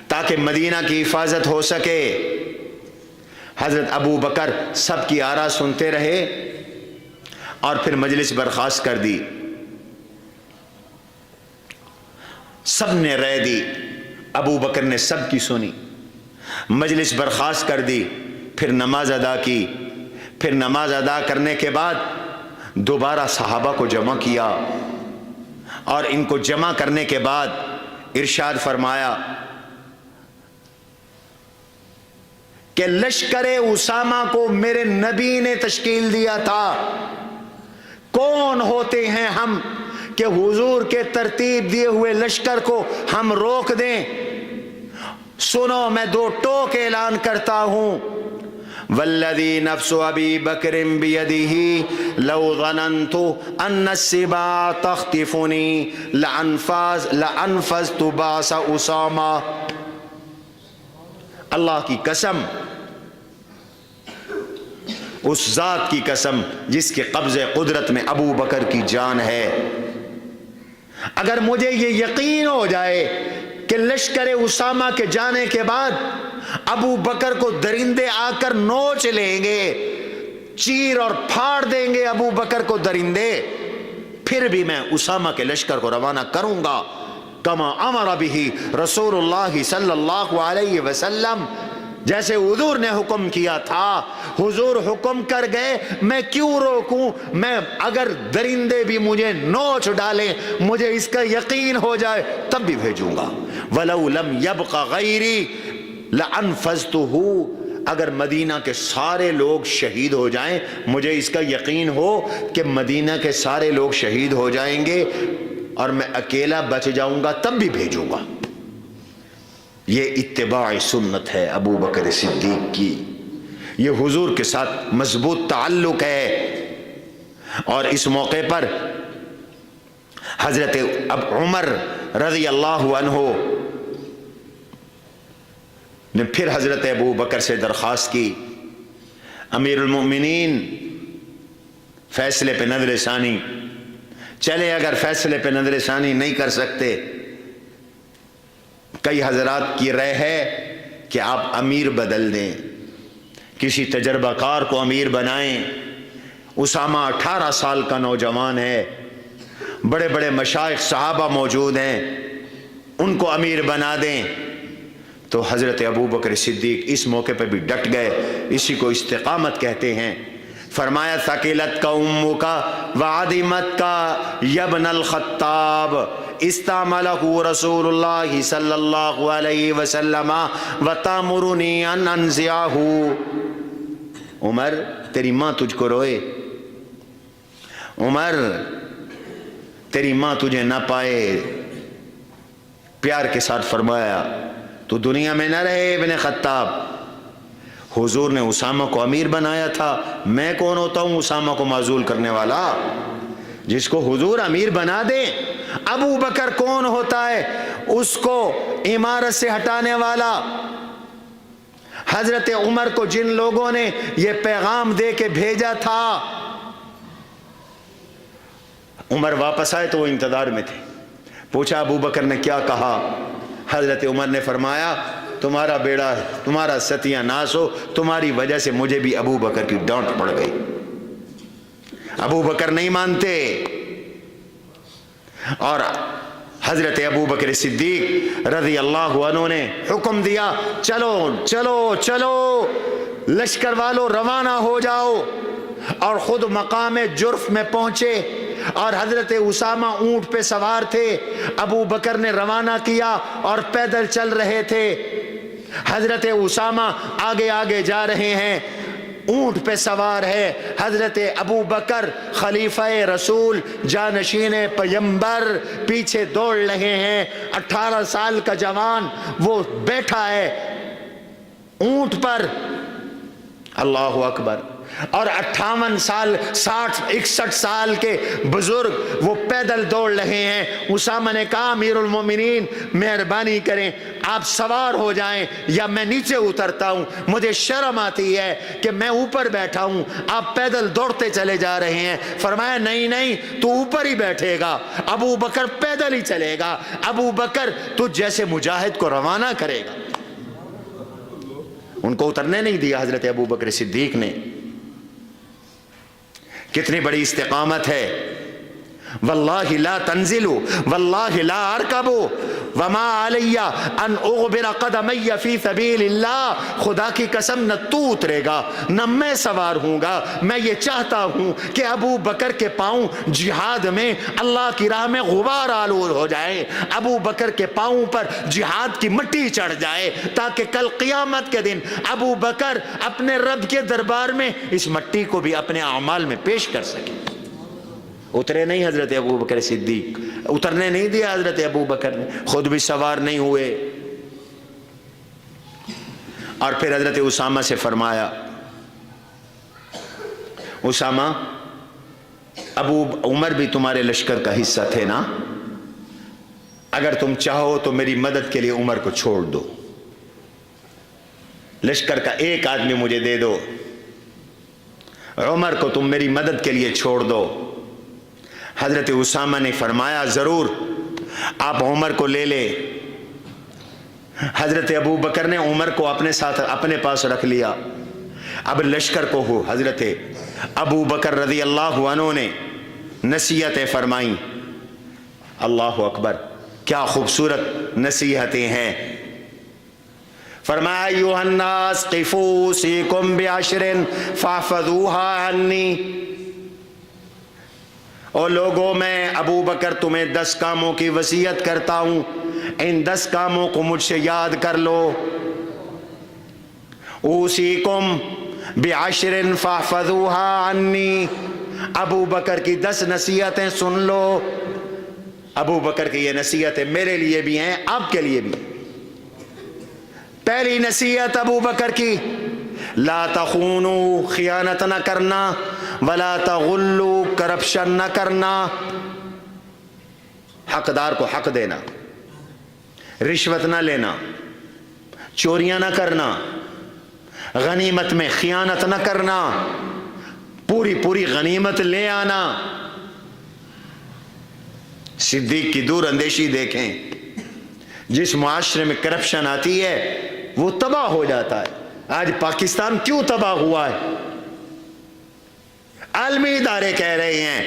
تاکہ مدینہ کی حفاظت ہو سکے. حضرت ابو بکر سب کی آرا سنتے رہے اور پھر مجلس برخاست کر دی. سب نے رائے دی, ابو بکر نے سب کی سنی, مجلس برخاست کر دی. پھر نماز ادا کی. پھر نماز ادا کرنے کے بعد دوبارہ صحابہ کو جمع کیا, اور ان کو جمع کرنے کے بعد ارشاد فرمایا کہ لشکر اسامہ کو میرے نبی نے تشکیل دیا تھا. کون ہوتے ہیں ہم کہ حضور کے ترتیب دیے ہوئے لشکر کو ہم روک دیں؟ سنو, میں 2 ٹوک اعلان کرتا ہوں. والذی نفس ابی بکر بیدہ لو ظننت ان السباع تخطفنی لانفذت باس اسامہ. اللہ کی قسم, اس ذات کی قسم جس کے قبضے قدرت میں ابو بکر کی جان ہے, اگر مجھے یہ یقین ہو جائے کہ لشکر اسامہ کے جانے کے بعد ابو بکر کو درندے آ کر نوچ لیں گے, چیر اور پھاڑ دیں گے ابو بکر کو درندے, پھر بھی میں اسامہ کے لشکر کو روانہ کروں گا کما امر بہ رسول اللہ صلی اللہ علیہ وسلم, جیسے حضور نے حکم کیا تھا. حضور حکم کر گئے, میں کیوں روکوں؟ میں اگر درندے بھی مجھے نوچ ڈالیں, مجھے اس کا یقین ہو جائے, تب بھی بھیجوں گا. وَلَوْ لَمْ يَبْقَ غَيْرِي لَأَنْفَذْتُهُ, اگر مدینہ کے سارے لوگ شہید ہو جائیں, مجھے اس کا یقین ہو کہ مدینہ کے سارے لوگ شہید ہو جائیں گے اور میں اکیلا بچ جاؤں گا, تب بھی بھیجوں گا. یہ اتباع سنت ہے ابو بکر صدیق کی, یہ حضور کے ساتھ مضبوط تعلق ہے. اور اس موقع پر حضرت عمر رضی اللہ عنہ نے پھر حضرت ابو بکر سے درخواست کی, امیر المؤمنین فیصلے پہ نظر ثانی چلے، اگر فیصلے پہ نظر ثانی نہیں کر سکتے، کئی حضرات کی رائے ہے کہ آپ امیر بدل دیں، کسی تجربہ کار کو امیر بنائیں۔ اسامہ 18 سال کا نوجوان ہے، بڑے بڑے مشائخ صحابہ موجود ہیں، ان کو امیر بنا دیں۔ تو حضرت ابو بکر صدیق اس موقع پہ بھی ڈٹ گئے، اسی کو استقامت کہتے ہیں۔ فرمایا ثقلت کا امک وعدمت کا یبن الخطاب استعملہ رسول اللہ صلی اللہ علیہ وسلم وتامرنی ان انزعہ۔ عمر تیری ماں تجھ کو روئے، عمر تیری ماں تجھے نہ پائے، پیار کے ساتھ فرمایا تو دنیا میں نہ رہے ابن خطاب۔ حضور نے اسامہ کو امیر بنایا تھا، میں کون ہوتا ہوں اسامہ کو معزول کرنے والا؟ جس کو حضور امیر بنا دے۔ ابو بکر کون ہوتا ہے اس کو امارت سے ہٹانے والا؟ حضرت عمر کو جن لوگوں نے یہ پیغام دے کے بھیجا تھا، عمر واپس آئے تو وہ انتظار میں تھے، پوچھا ابو بکر نے کیا کہا؟ حضرت عمر نے فرمایا تمہارا بیڑا تمہارا ستیہ ناس ہو، تمہاری وجہ سے مجھے بھی ابو بکر کی ڈانٹ پڑ گئی۔ ابو بکر نہیں مانتے، اور حضرت ابو بکر صدیق رضی اللہ عنہ نے حکم دیا چلو چلو چلو لشکر والو روانہ ہو جاؤ، اور خود مقام جرف میں پہنچے، اور حضرت اسامہ اونٹ پہ سوار تھے، ابو بکر نے روانہ کیا اور پیدل چل رہے تھے۔ حضرت اسامہ آگے آگے جا رہے ہیں، اونٹ پہ سوار ہے حضرت ابو بکر خلیفہ رسول جانشین پیمبر، پیچھے دوڑ رہے ہیں۔ 18 سال کا جوان وہ بیٹھا ہے اونٹ پر، اللہ اکبر، اور 58 سال 60 61 سال کے بزرگ وہ پیدل دوڑ رہے ہیں۔ اسامہ نے کہا امیر المومنین مہربانی کریں آپ سوار ہو جائیں یا میں نیچے اترتا ہوں، مجھے شرم آتی ہے کہ میں اوپر بیٹھا ہوں، آپ پیدل دوڑتے چلے جا رہے ہیں۔ فرمایا نہیں نہیں تو اوپر ہی بیٹھے گا، ابو بکر پیدل ہی چلے گا، ابو بکر تو جیسے مجاہد کو روانہ کرے گا۔ ان کو اترنے نہیں دیا حضرت ابو بکر صدیق نے۔ کتنی بڑی استقامت ہے۔ واللہ لا تنزلوا واللہ لا ارکبوا وما علی ان اغبر قدمی فی سبیل اللہ، خدا کی قسم نہ تو اترے گا نہ میں سوار ہوں گا۔ میں یہ چاہتا ہوں کہ ابو بکر کے پاؤں جہاد میں اللہ کی راہ میں غبار آلود ہو جائے، ابو بکر کے پاؤں پر جہاد کی مٹی چڑھ جائے، تاکہ کل قیامت کے دن ابو بکر اپنے رب کے دربار میں اس مٹی کو بھی اپنے اعمال میں پیش کر سکے۔ اترے نہیں حضرت ابو بکر صدیق، اترنے نہیں دیا حضرت ابو بکر نے، خود بھی سوار نہیں ہوئے۔ اور پھر حضرت اسامہ سے فرمایا اسامہ ابو عمر بھی تمہارے لشکر کا حصہ تھے نا، اگر تم چاہو تو میری مدد کے لیے عمر کو چھوڑ دو، لشکر کا ایک آدمی مجھے دے دو، عمر کو تم میری مدد کے لیے چھوڑ دو۔ حضرت اسامہ نے فرمایا ضرور، آپ عمر کو لے لے۔ حضرت ابو بکر نے عمر کو اپنے ساتھ اپنے پاس رکھ لیا۔ اب لشکر کو ہو حضرت ابو بکر رضی اللہ عنہ نے نصیحتیں فرمائیں۔ اللہ اکبر، کیا خوبصورت نصیحتیں ہیں۔ فرمایا ایھا الناس قفوا اوصیکم بعشر فاحفظوها عنی، اور لوگوں میں ابو بکر تمہیں 10 کاموں کی وصیت کرتا ہوں، ان 10 کاموں کو مجھ سے یاد کر لو۔ اوصیکم بعشر فاحفظوها عنی، ابو بکر کی 10 نصیحتیں سن لو۔ ابو بکر کی یہ نصیحتیں میرے لیے بھی ہیں، آپ کے لیے بھی۔ پہلی نصیحت ابو بکر کی، لا تخونوا، خیانت نہ کرنا، ولا تغلوا، کرپشن نہ کرنا، حقدار کو حق دینا، رشوت نہ لینا، چوریاں نہ کرنا، غنیمت میں خیانت نہ کرنا، پوری پوری غنیمت لے آنا۔ صدیق کی دور اندیشی دیکھیں، جس معاشرے میں کرپشن آتی ہے وہ تباہ ہو جاتا ہے۔ آج پاکستان کیوں تباہ ہوا ہے؟ عالمی ادارے کہہ رہے ہیں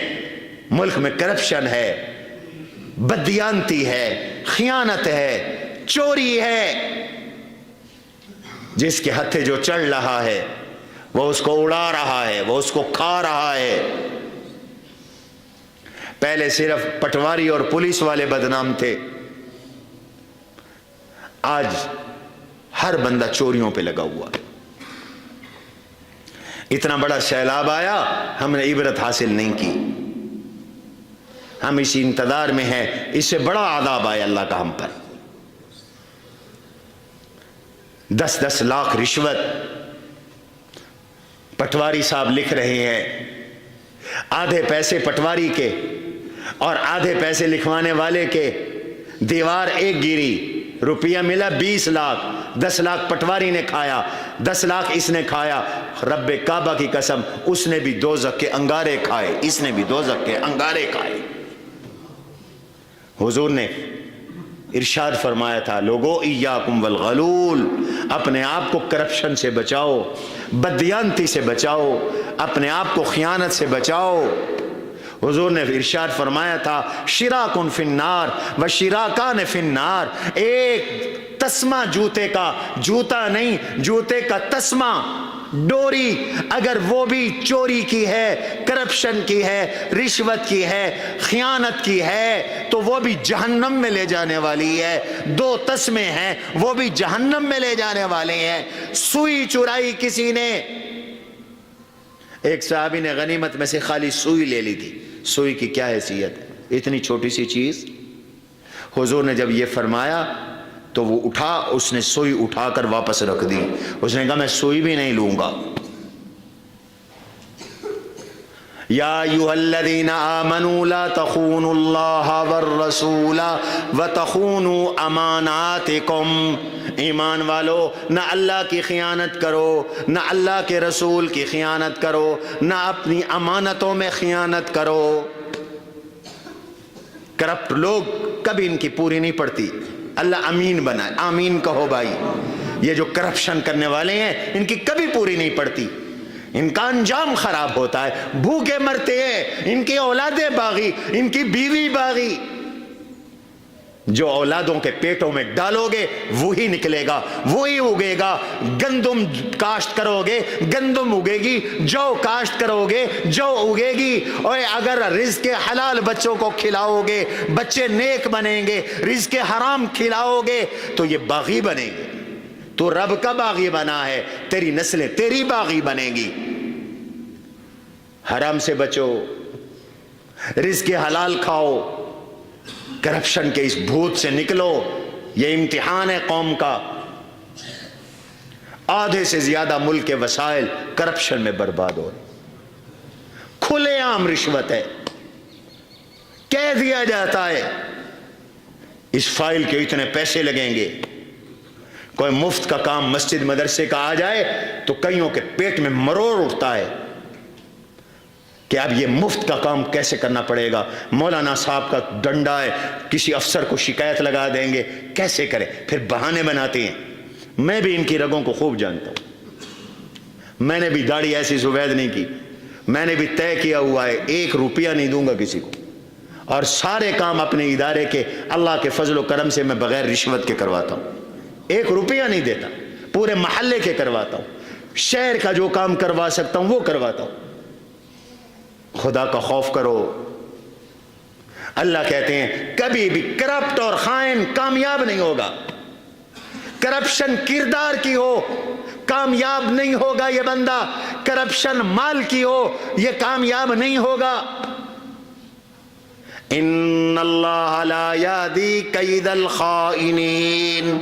ملک میں کرپشن ہے، بددیانتی ہے، خیانت ہے، چوری ہے۔ جس کے ہتھے جو چڑھ رہا ہے وہ اس کو اڑا رہا ہے، وہ اس کو کھا رہا ہے۔ پہلے صرف پٹواری اور پولیس والے بدنام تھے، آج ہر بندہ چوریوں پہ لگا ہوا ہے۔ اتنا بڑا سیلاب آیا، ہم نے عبرت حاصل نہیں کی، ہم اسی انتظار میں ہیں اس سے بڑا عذاب آیا اللہ کا ہم پر۔ 10-10 لاکھ رشوت پٹواری صاحب لکھ رہے ہیں، آدھے پیسے پٹواری کے اور آدھے پیسے لکھوانے والے کے۔ دیوار ایک گری، روپیہ ملا 20 لاکھ، 10 لاکھ پٹواری نے کھایا، 10 لاکھ اس نے کھایا۔ رب کعبہ کی قسم، اس نے بھی دوزخ کے انگارے کھائے، اس نے بھی دوزخ کے انگارے کھائے۔ حضور نے ارشاد فرمایا تھا، لوگو ایاکم والغلول، اپنے آپ کو کرپشن سے بچاؤ، بددیانتی سے بچاؤ، اپنے آپ کو خیانت سے بچاؤ۔ حضور نے ارشاد فرمایا تھا، شراکن فی النار و شراکان فی النار، ایک تسمہ جوتے کا، جوتا نہیں، جوتے کا تسمہ، ڈوری اگر وہ بھی چوری کی ہے، کرپشن کی ہے، رشوت کی ہے، خیانت کی ہے، تو وہ بھی جہنم میں لے جانے والی ہے۔ 2 تسمے ہیں، وہ بھی جہنم میں لے جانے والے ہیں۔ سوئی چرائی کسی نے، ایک صحابی نے غنیمت میں سے خالی سوئی لے لی تھی۔ سوئی کی کیا حیثیت ہے، اتنی چھوٹی سی چیز۔ حضور نے جب یہ فرمایا تو وہ اٹھا، اس نے سوئی اٹھا کر واپس رکھ دی۔ اس نے کہا میں سوئی بھی نہیں لوں گا۔ یا ایھا الذین آمنوا لا تخونوا اللہ والرسول وتخونوا اماناتکم، ایمان والو نہ اللہ کی خیانت کرو، نہ اللہ کے رسول کی خیانت کرو، نہ اپنی امانتوں میں خیانت کرو۔ کرپٹ لوگ کبھی ان کی پوری نہیں پڑتی، اللہ امین بنائے، آمین کہو بھائی۔ یہ جو کرپشن کرنے والے ہیں ان کی کبھی پوری نہیں پڑتی، ان کا انجام خراب ہوتا ہے، بھوکے مرتے ہیں، ان کی اولادیں باغی، ان کی بیوی باغی۔ جو اولادوں کے پیٹوں میں ڈالو گے وہی نکلے گا، وہی اگے گا۔ گندم کاشت کرو گے گندم اگے گی، جو کاشت کرو گے جو اگے گی۔ اور اگر رزق حلال بچوں کو کھلاؤ گے بچے نیک بنیں گے، رزق حرام کھلاؤ گے تو یہ باغی بنیں گے۔ تو رب کا باغی بنا ہے، تیری نسلیں تیری باغی بنے گی۔ حرام سے بچو، رزق حلال کھاؤ، کرپشن کے اس بھوت سے نکلو۔ یہ امتحان ہے قوم کا۔ آدھے سے زیادہ ملک کے وسائل کرپشن میں برباد ہو رہے، کھلے عام رشوت ہے، کہہ دیا جاتا ہے اس فائل کے اتنے پیسے لگیں گے۔ کوئی مفت کا کام مسجد مدرسے کا آ جائے تو کئیوں کے پیٹ میں مروڑ اٹھتا ہے کہ اب یہ مفت کا کام کیسے کرنا پڑے گا۔ مولانا صاحب کا ڈنڈا ہے، کسی افسر کو شکایت لگا دیں گے، کیسے کرے؟ پھر بہانے بناتے ہیں۔ میں بھی ان کی رگوں کو خوب جانتا ہوں، میں نے بھی داڑھی ایسی سفید نہیں کی، میں نے بھی طے کیا ہوا ہے 1 روپیہ نہیں دوں گا کسی کو، اور سارے کام اپنے ادارے کے اللہ کے فضل و کرم سے میں بغیر رشوت کے کرواتا ہوں، 1 روپیہ نہیں دیتا، پورے محلے کے کرواتا ہوں، شہر کا جو کام کروا سکتا ہوں وہ کرواتا ہوں۔ خدا کا خوف کرو۔ اللہ کہتے ہیں کبھی بھی کرپٹ اور خائن کامیاب نہیں ہوگا۔ کرپشن کردار کی ہو کامیاب نہیں ہوگا یہ بندہ، کرپشن مال کی ہو یہ کامیاب نہیں ہوگا۔ ان اللہ لا یہدی کید الخائنین،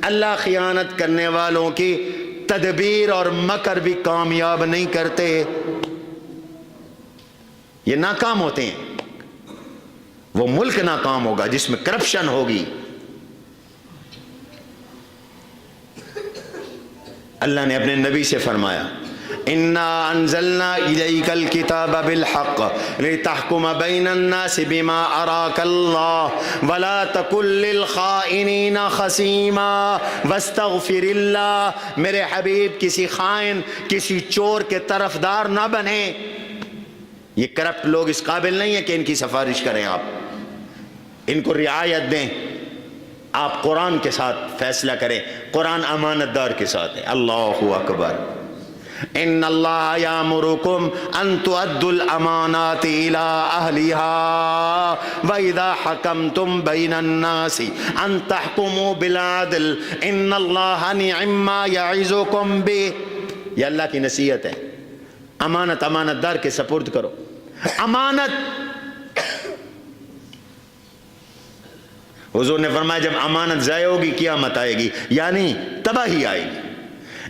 اللہ خیانت کرنے والوں کی تدبیر اور مکر بھی کامیاب نہیں کرتے، یہ ناکام ہوتے ہیں۔ وہ ملک ناکام ہوگا جس میں کرپشن ہوگی۔ اللہ نے اپنے نبی سے فرمایا انا انزلنا الیک الکتاب بالحق لتحکم بین الناس بما اراک اللہ ولا تکن للخائنین خصیما واستغفر اللہ. میرے حبیب کسی خائن کسی چور کے طرفدار نہ بنے. یہ کرپٹ لوگ اس قابل نہیں ہیں کہ ان کی سفارش کریں، آپ ان کو رعایت دیں. آپ قرآن کے ساتھ فیصلہ کریں، قرآن امانت دار کے ساتھ ہے. اللہ اکبر. ان اللہ یامرکم ان تؤدوا الامانات الی اہلہا واذا حکمتم بین الناس ان تحکموا بالعدل ان اللہ نعم ما یعظکم بہ. یہ اللہ کی نصیحت ہے. امانت امانت دار کے سپرد کرو. امانت، حضور نے فرمایا جب امانت ضائع ہوگی قیامت آئے گی، یعنی تباہی آئے گی.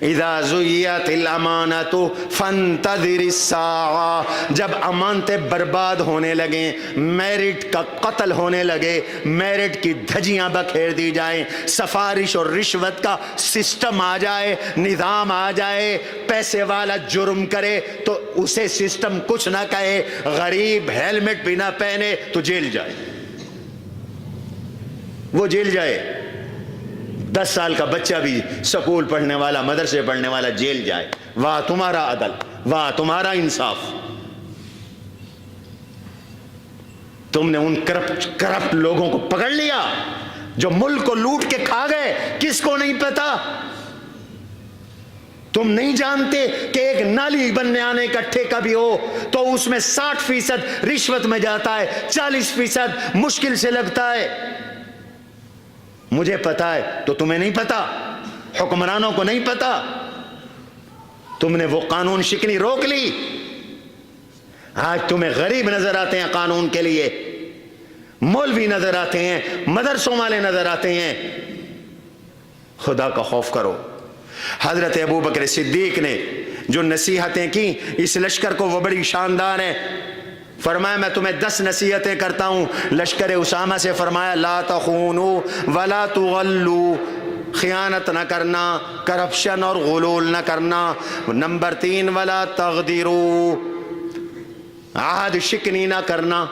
اذا زیت الامانۃ فانتظر الساعہ. جب امانتیں برباد ہونے لگیں، میرٹ کا قتل ہونے لگے، میرٹ کی دھجیاں بکھیر دی جائیں، سفارش اور رشوت کا سسٹم آ جائے، نظام آ جائے، پیسے والا جرم کرے تو اسے سسٹم کچھ نہ کہے، غریب ہیلمٹ بھی نہ پہنے تو جیل جائے. وہ جیل جائے. 10 سال کا بچہ بھی سکول پڑھنے والا مدرسے پڑھنے والا جیل جائے. واہ تمہارا عدل، واہ تمہارا انصاف. تم نے ان کرپٹ لوگوں کو پکڑ لیا جو ملک کو لوٹ کے کھا گئے. کس کو نہیں پتا؟ تم نہیں جانتے کہ ایک نالی بننے آنے کا ٹھیکہ بھی ہو تو اس میں 60% رشوت میں جاتا ہے، 40% مشکل سے لگتا ہے. مجھے پتا ہے تو تمہیں نہیں پتا، حکمرانوں کو نہیں پتا. تم نے وہ قانون شکنی روک لی. آج تمہیں غریب نظر آتے ہیں قانون کے لیے، مولوی نظر آتے ہیں، مدرسوں والے نظر آتے ہیں. خدا کا خوف کرو. حضرت ابو بکر صدیق نے جو نصیحتیں کی اس لشکر کو وہ بڑی شاندار ہیں. فرمایا میں تمہیں 10 نصیحتیں کرتا ہوں. لشکر اسامہ سے فرمایا لا تخونوا ولا تغلوا. خیانت نہ کرنا، کرپشن اور غلول نہ کرنا. نمبر 3 ولا تغدروا. عہد شکنی نہ کرنا،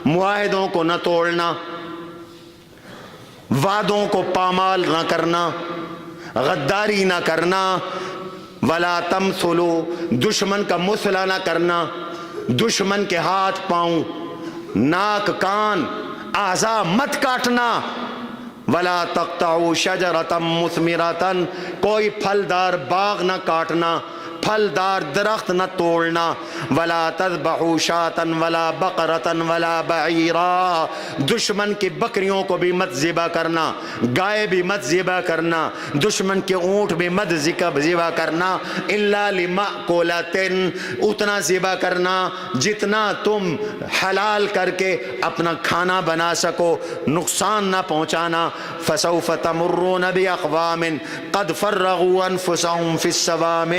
معاہدوں کو نہ توڑنا، وعدوں کو پامال نہ کرنا، غداری نہ کرنا. ولا تمثلوا. دشمن کا مثلا نہ کرنا، دشمن کے ہاتھ پاؤں ناک کان اعضاء مت کاٹنا. ولا تقطعوا شجرة مثمرة. کوئی پھلدار باغ نہ کاٹنا، پھلدار درخت نہ توڑنا. ولا تذبحوا شاة ولا بقرة ولا بعیرا. دشمن کی بکریوں کو بھی مت ذبح کرنا، گائے بھی مت ذبح کرنا، دشمن کے اونٹ بھی مت ذبح کرنا. الا لمأکولۃ. اتنا ذبح کرنا جتنا تم حلال کر کے اپنا کھانا بنا سکو، نقصان نہ پہنچانا. فسوف تمرون باقوام قد فرغوا انفسهم في الصوام.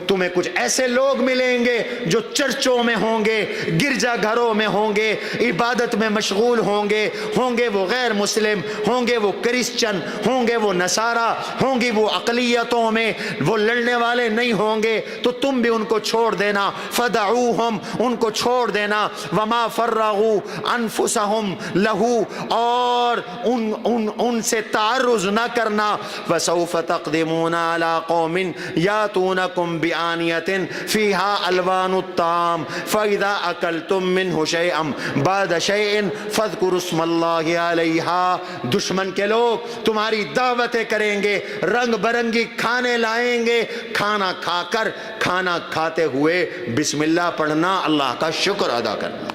تمہیں کچھ ایسے لوگ ملیں گے جو چرچوں میں ہوں گے، گرجا گھروں میں ہوں گے، عبادت میں مشغول ہوں گے. ہوں گے وہ غیر مسلم، ہوں گے وہ کرسچن، ہوں گے وہ نصارہ، ہوں گی وہ اقلیتوں میں، وہ لڑنے والے نہیں ہوں گے. تو تم بھی ان کو چھوڑ دینا. فدعوہم. ان کو چھوڑ دینا. وما فرغوا انفسہم لہو. اور ان سے تعرض نہ کرنا. وسوف تقدمون علی قوم یاتونکم بآنیة فیہا الوان الطعام فاذا اکلتم منہ شیئا بعد شیء فاذکروا اسم اللہ علیہا. دشمن کے لوگ تمہاری دعوتیں کریں گے، رنگ برنگی کھانے لائیں گے. کھانا کھا کر، کھانا کھاتے ہوئے بسم اللہ پڑھنا، اللہ کا شکر ادا کرنا.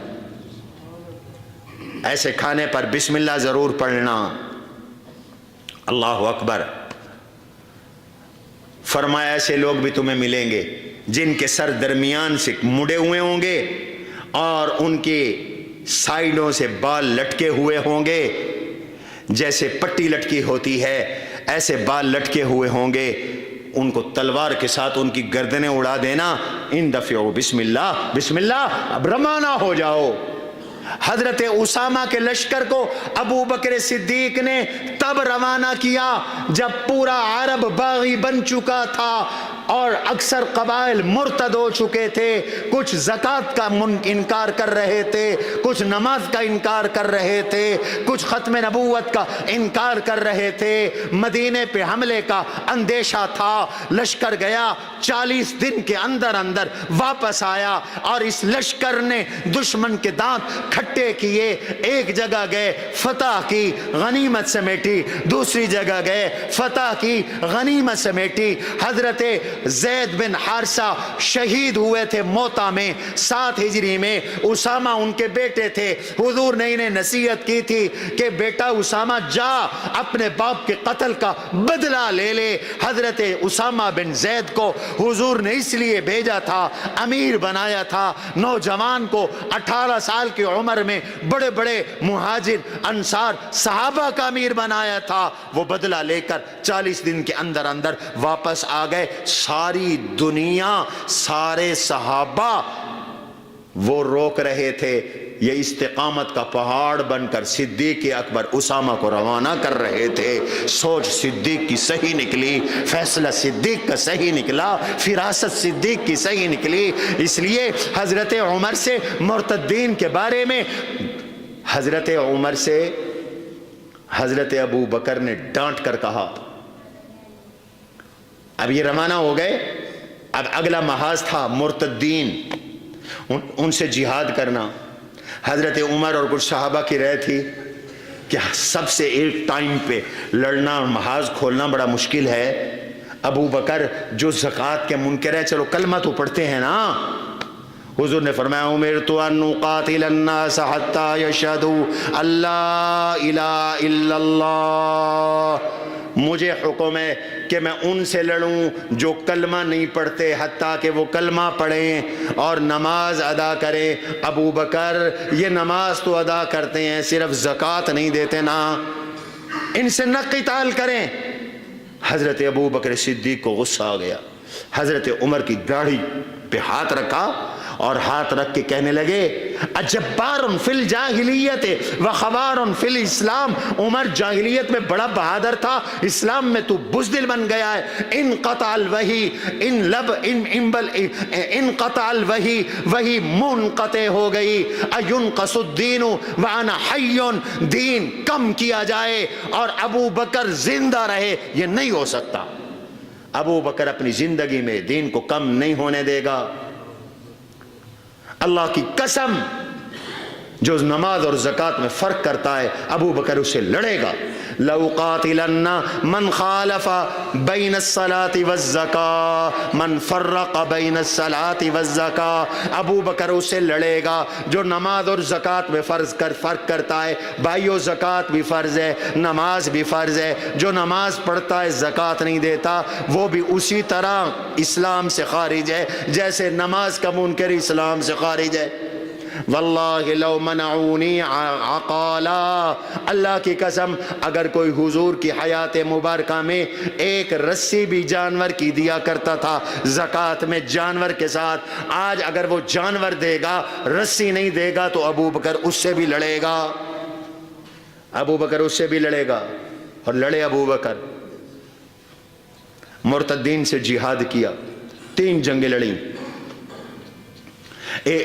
ایسے کھانے پر بسم اللہ ضرور پڑھنا. اللہ اکبر. فرمایا ایسے لوگ بھی تمہیں ملیں گے جن کے سر درمیان سے مڑے ہوئے ہوں گے اور ان کے سائیڈوں سے بال لٹکے ہوئے ہوں گے. جیسے پٹی لٹکی ہوتی ہے ایسے بال لٹکے ہوئے ہوں گے. ان کو تلوار کے ساتھ ان کی گردنیں اڑا دینا. ان دفعو بسم اللہ، بسم اللہ، اب روانہ ہو جاؤ. حضرت اسامہ کے لشکر کو ابو بکر صدیق نے تب روانہ کیا جب پورا عرب باغی بن چکا تھا اور اکثر قبائل مرتد ہو چکے تھے، کچھ زکوٰۃ کا انکار کر رہے تھے، کچھ نماز کا انکار کر رہے تھے، کچھ ختم نبوت کا انکار کر رہے تھے، مدینے پہ حملے کا اندیشہ تھا۔ لشکر گیا، 40 دن کے اندر اندر واپس آیا، اور اس لشکر نے دشمن کے دانت کھٹے کیے۔ ایک جگہ گئے، فتح کی، غنیمت سمیٹی، دوسری جگہ گئے، فتح کی، غنیمت سمیٹی۔ حضرت زید بن حارثہ شہید ہوئے تھے موتا میں 7 ہجری میں، اسامہ ان کے بیٹے تھے۔ حضور نے انہیں نصیحت کی تھی کہ بیٹا اسامہ جا اپنے باپ کے قتل کا بدلہ لے لے۔ حضرت اسامہ بن زید کو حضور نے اس لیے بھیجا تھا، امیر بنایا تھا، نوجوان کو 18 سال کی عمر میں بڑے بڑے مہاجر انصار صحابہ کا امیر بنایا تھا۔ وہ بدلہ لے کر 40 دن کے اندر اندر واپس آ گئے۔ ساری دنیا، سارے صحابہ وہ روک رہے تھے، یہ استقامت کا پہاڑ بن کر صدیق اکبر اسامہ کو روانہ کر رہے تھے۔ سوچ صدیق کی صحیح نکلی، فیصلہ صدیق کا صحیح نکلا، فراست صدیق کی صحیح نکلی۔ اس لیے حضرت عمر سے مرتدین کے بارے میں حضرت عمر سے حضرت ابو بکر نے ڈانٹ کر کہا، اب یہ روانہ ہو گئے، اب اگلا محاذ تھا مرتدین، ان سے جہاد کرنا۔ حضرت عمر اور کچھ صحابہ کی رائے تھی کہ سب سے ایک ٹائم پہ لڑنا اور محاذ کھولنا بڑا مشکل ہے۔ ابو بکر جو زکوٰۃ کے منکر ہے، چلو کلمہ تو پڑھتے ہیں نا۔ حضور نے فرمایا امرت ان اقاتل الناس حتی یشہدوا اللہ الہ الا اللہ، مجھے حکم ہے کہ میں ان سے لڑوں جو کلمہ نہیں پڑھتے حتیٰ کہ وہ کلمہ پڑھیں اور نماز ادا کریں۔ ابو بکر یہ نماز تو ادا کرتے ہیں، صرف زکوٰۃ نہیں دیتے نا، ان سے نہ قتال کریں۔ حضرت ابو بکر صدیق کو غصہ آ گیا، حضرت عمر کی داڑھی پہ ہاتھ رکھا اور ہاتھ رکھ کے کہنے لگے اجبار فی الجاہلیت وخوار فی الاسلام، عمر جاہلیت میں بڑا بہادر تھا، اسلام میں تو بزدل بن گیا ہے۔ ان قطع الوحی ان قطع الوحی وہی منقطع ہو گئی، اینقص الدین وانا حی، دین کم کیا جائے اور ابو بکر زندہ رہے، یہ نہیں ہو سکتا۔ ابو بکر اپنی زندگی میں دین کو کم نہیں ہونے دے گا۔ اللہ کی قسم، جو نماز اور زکوٰۃ میں فرق کرتا ہے ابو بکر اسے لڑے گا۔ لَأُقَاتِلَنَّ مَنْ خَالَفَ بَيْنَ الصَّلَاةِ وَالزَّكَاةِ مَنْ فَرَّقَ بَيْنَ الصَّلَاةِ وَالزَّكَاةِ، ابو بکر اسے لڑے گا جو نماز اور زکوٰۃ میں فرق کرتا ہے۔ بھائیو زکوٰۃ بھی فرض ہے، نماز بھی فرض ہے، جو نماز پڑھتا ہے زکوٰۃ نہیں دیتا وہ بھی اسی طرح اسلام سے خارج ہے جیسے نماز کا منکر اسلام سے خارج ہے۔ واللہ لو منعونی عقالا، اللہ کی قسم اگر کوئی حضور کی حیات مبارکہ میں ایک رسی بھی جانور کی دیا کرتا تھا زکوٰۃ میں جانور کے ساتھ، آج اگر وہ جانور دے گا رسی نہیں دے گا تو ابو بکر اس سے بھی لڑے گا، ابو بکر اس سے بھی لڑے گا۔ اور لڑے ابو بکر، مرتدین سے جہاد کیا، 3 جنگیں لڑیں،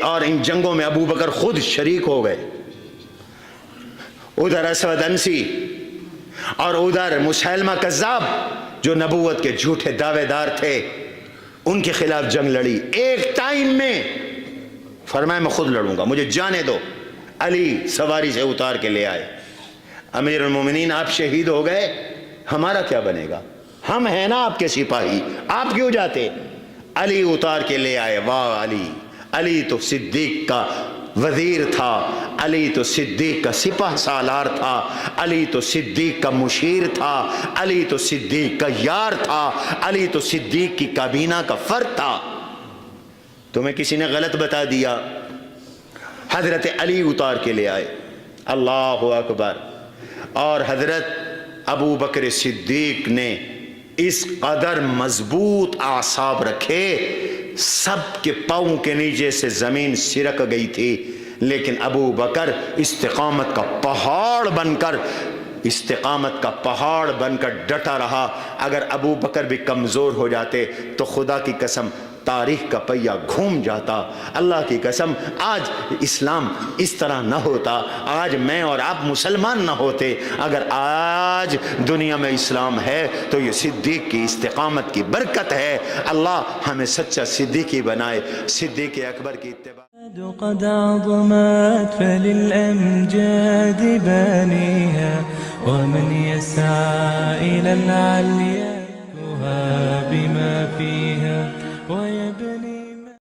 اور ان جنگوں میں ابو بکر خود شریک ہو گئے۔ ادھر اسود انسی اور ادھر مسیلمہ کذاب جو نبوت کے جھوٹے دعوے دار تھے، ان کے خلاف جنگ لڑی۔ ایک ٹائم میں فرمایا میں خود لڑوں گا، مجھے جانے دو۔ علی سواری سے اتار کے لے آئے، امیر المومنین آپ شہید ہو گئے، ہمارا کیا بنے گا؟ ہم ہیں نا آپ کے سپاہی، آپ کیوں جاتے؟ علی اتار کے لے آئے۔ واہ علی، علی تو صدیق کا وزیر تھا، علی تو صدیق کا سپہ سالار تھا، علی تو صدیق کا مشیر تھا، علی تو صدیق کا یار تھا، علی تو صدیق کی کابینہ کا فرد تھا۔ تمہیں کسی نے غلط بتا دیا، حضرت علی اتار کے لے آئے۔ اللہ اکبر۔ اور حضرت ابو بکر صدیق نے اس قدر مضبوط اعصاب رکھے، سب کے پاؤں کے نیچے سے زمین سرک گئی تھی، لیکن ابو بکر استقامت کا پہاڑ بن کر ڈٹا رہا. اگر ابو بکر بھی کمزور ہو جاتے تو خدا کی قسم تاریخ کا پہیہ گھوم جاتا. اللہ کی قسم آج اسلام اس طرح نہ ہوتا, آج میں اور آپ مسلمان نہ ہوتے. اگر آج دنیا میں اسلام ہے تو یہ صدیق کی استقامت کی برکت ہے. اللہ ہمیں سچا صدیقی بنائے, صدیق اکبر کی اتباع. قد عظمت فللأمجاد بانيها ومن يسعى إلى العليا بما فيها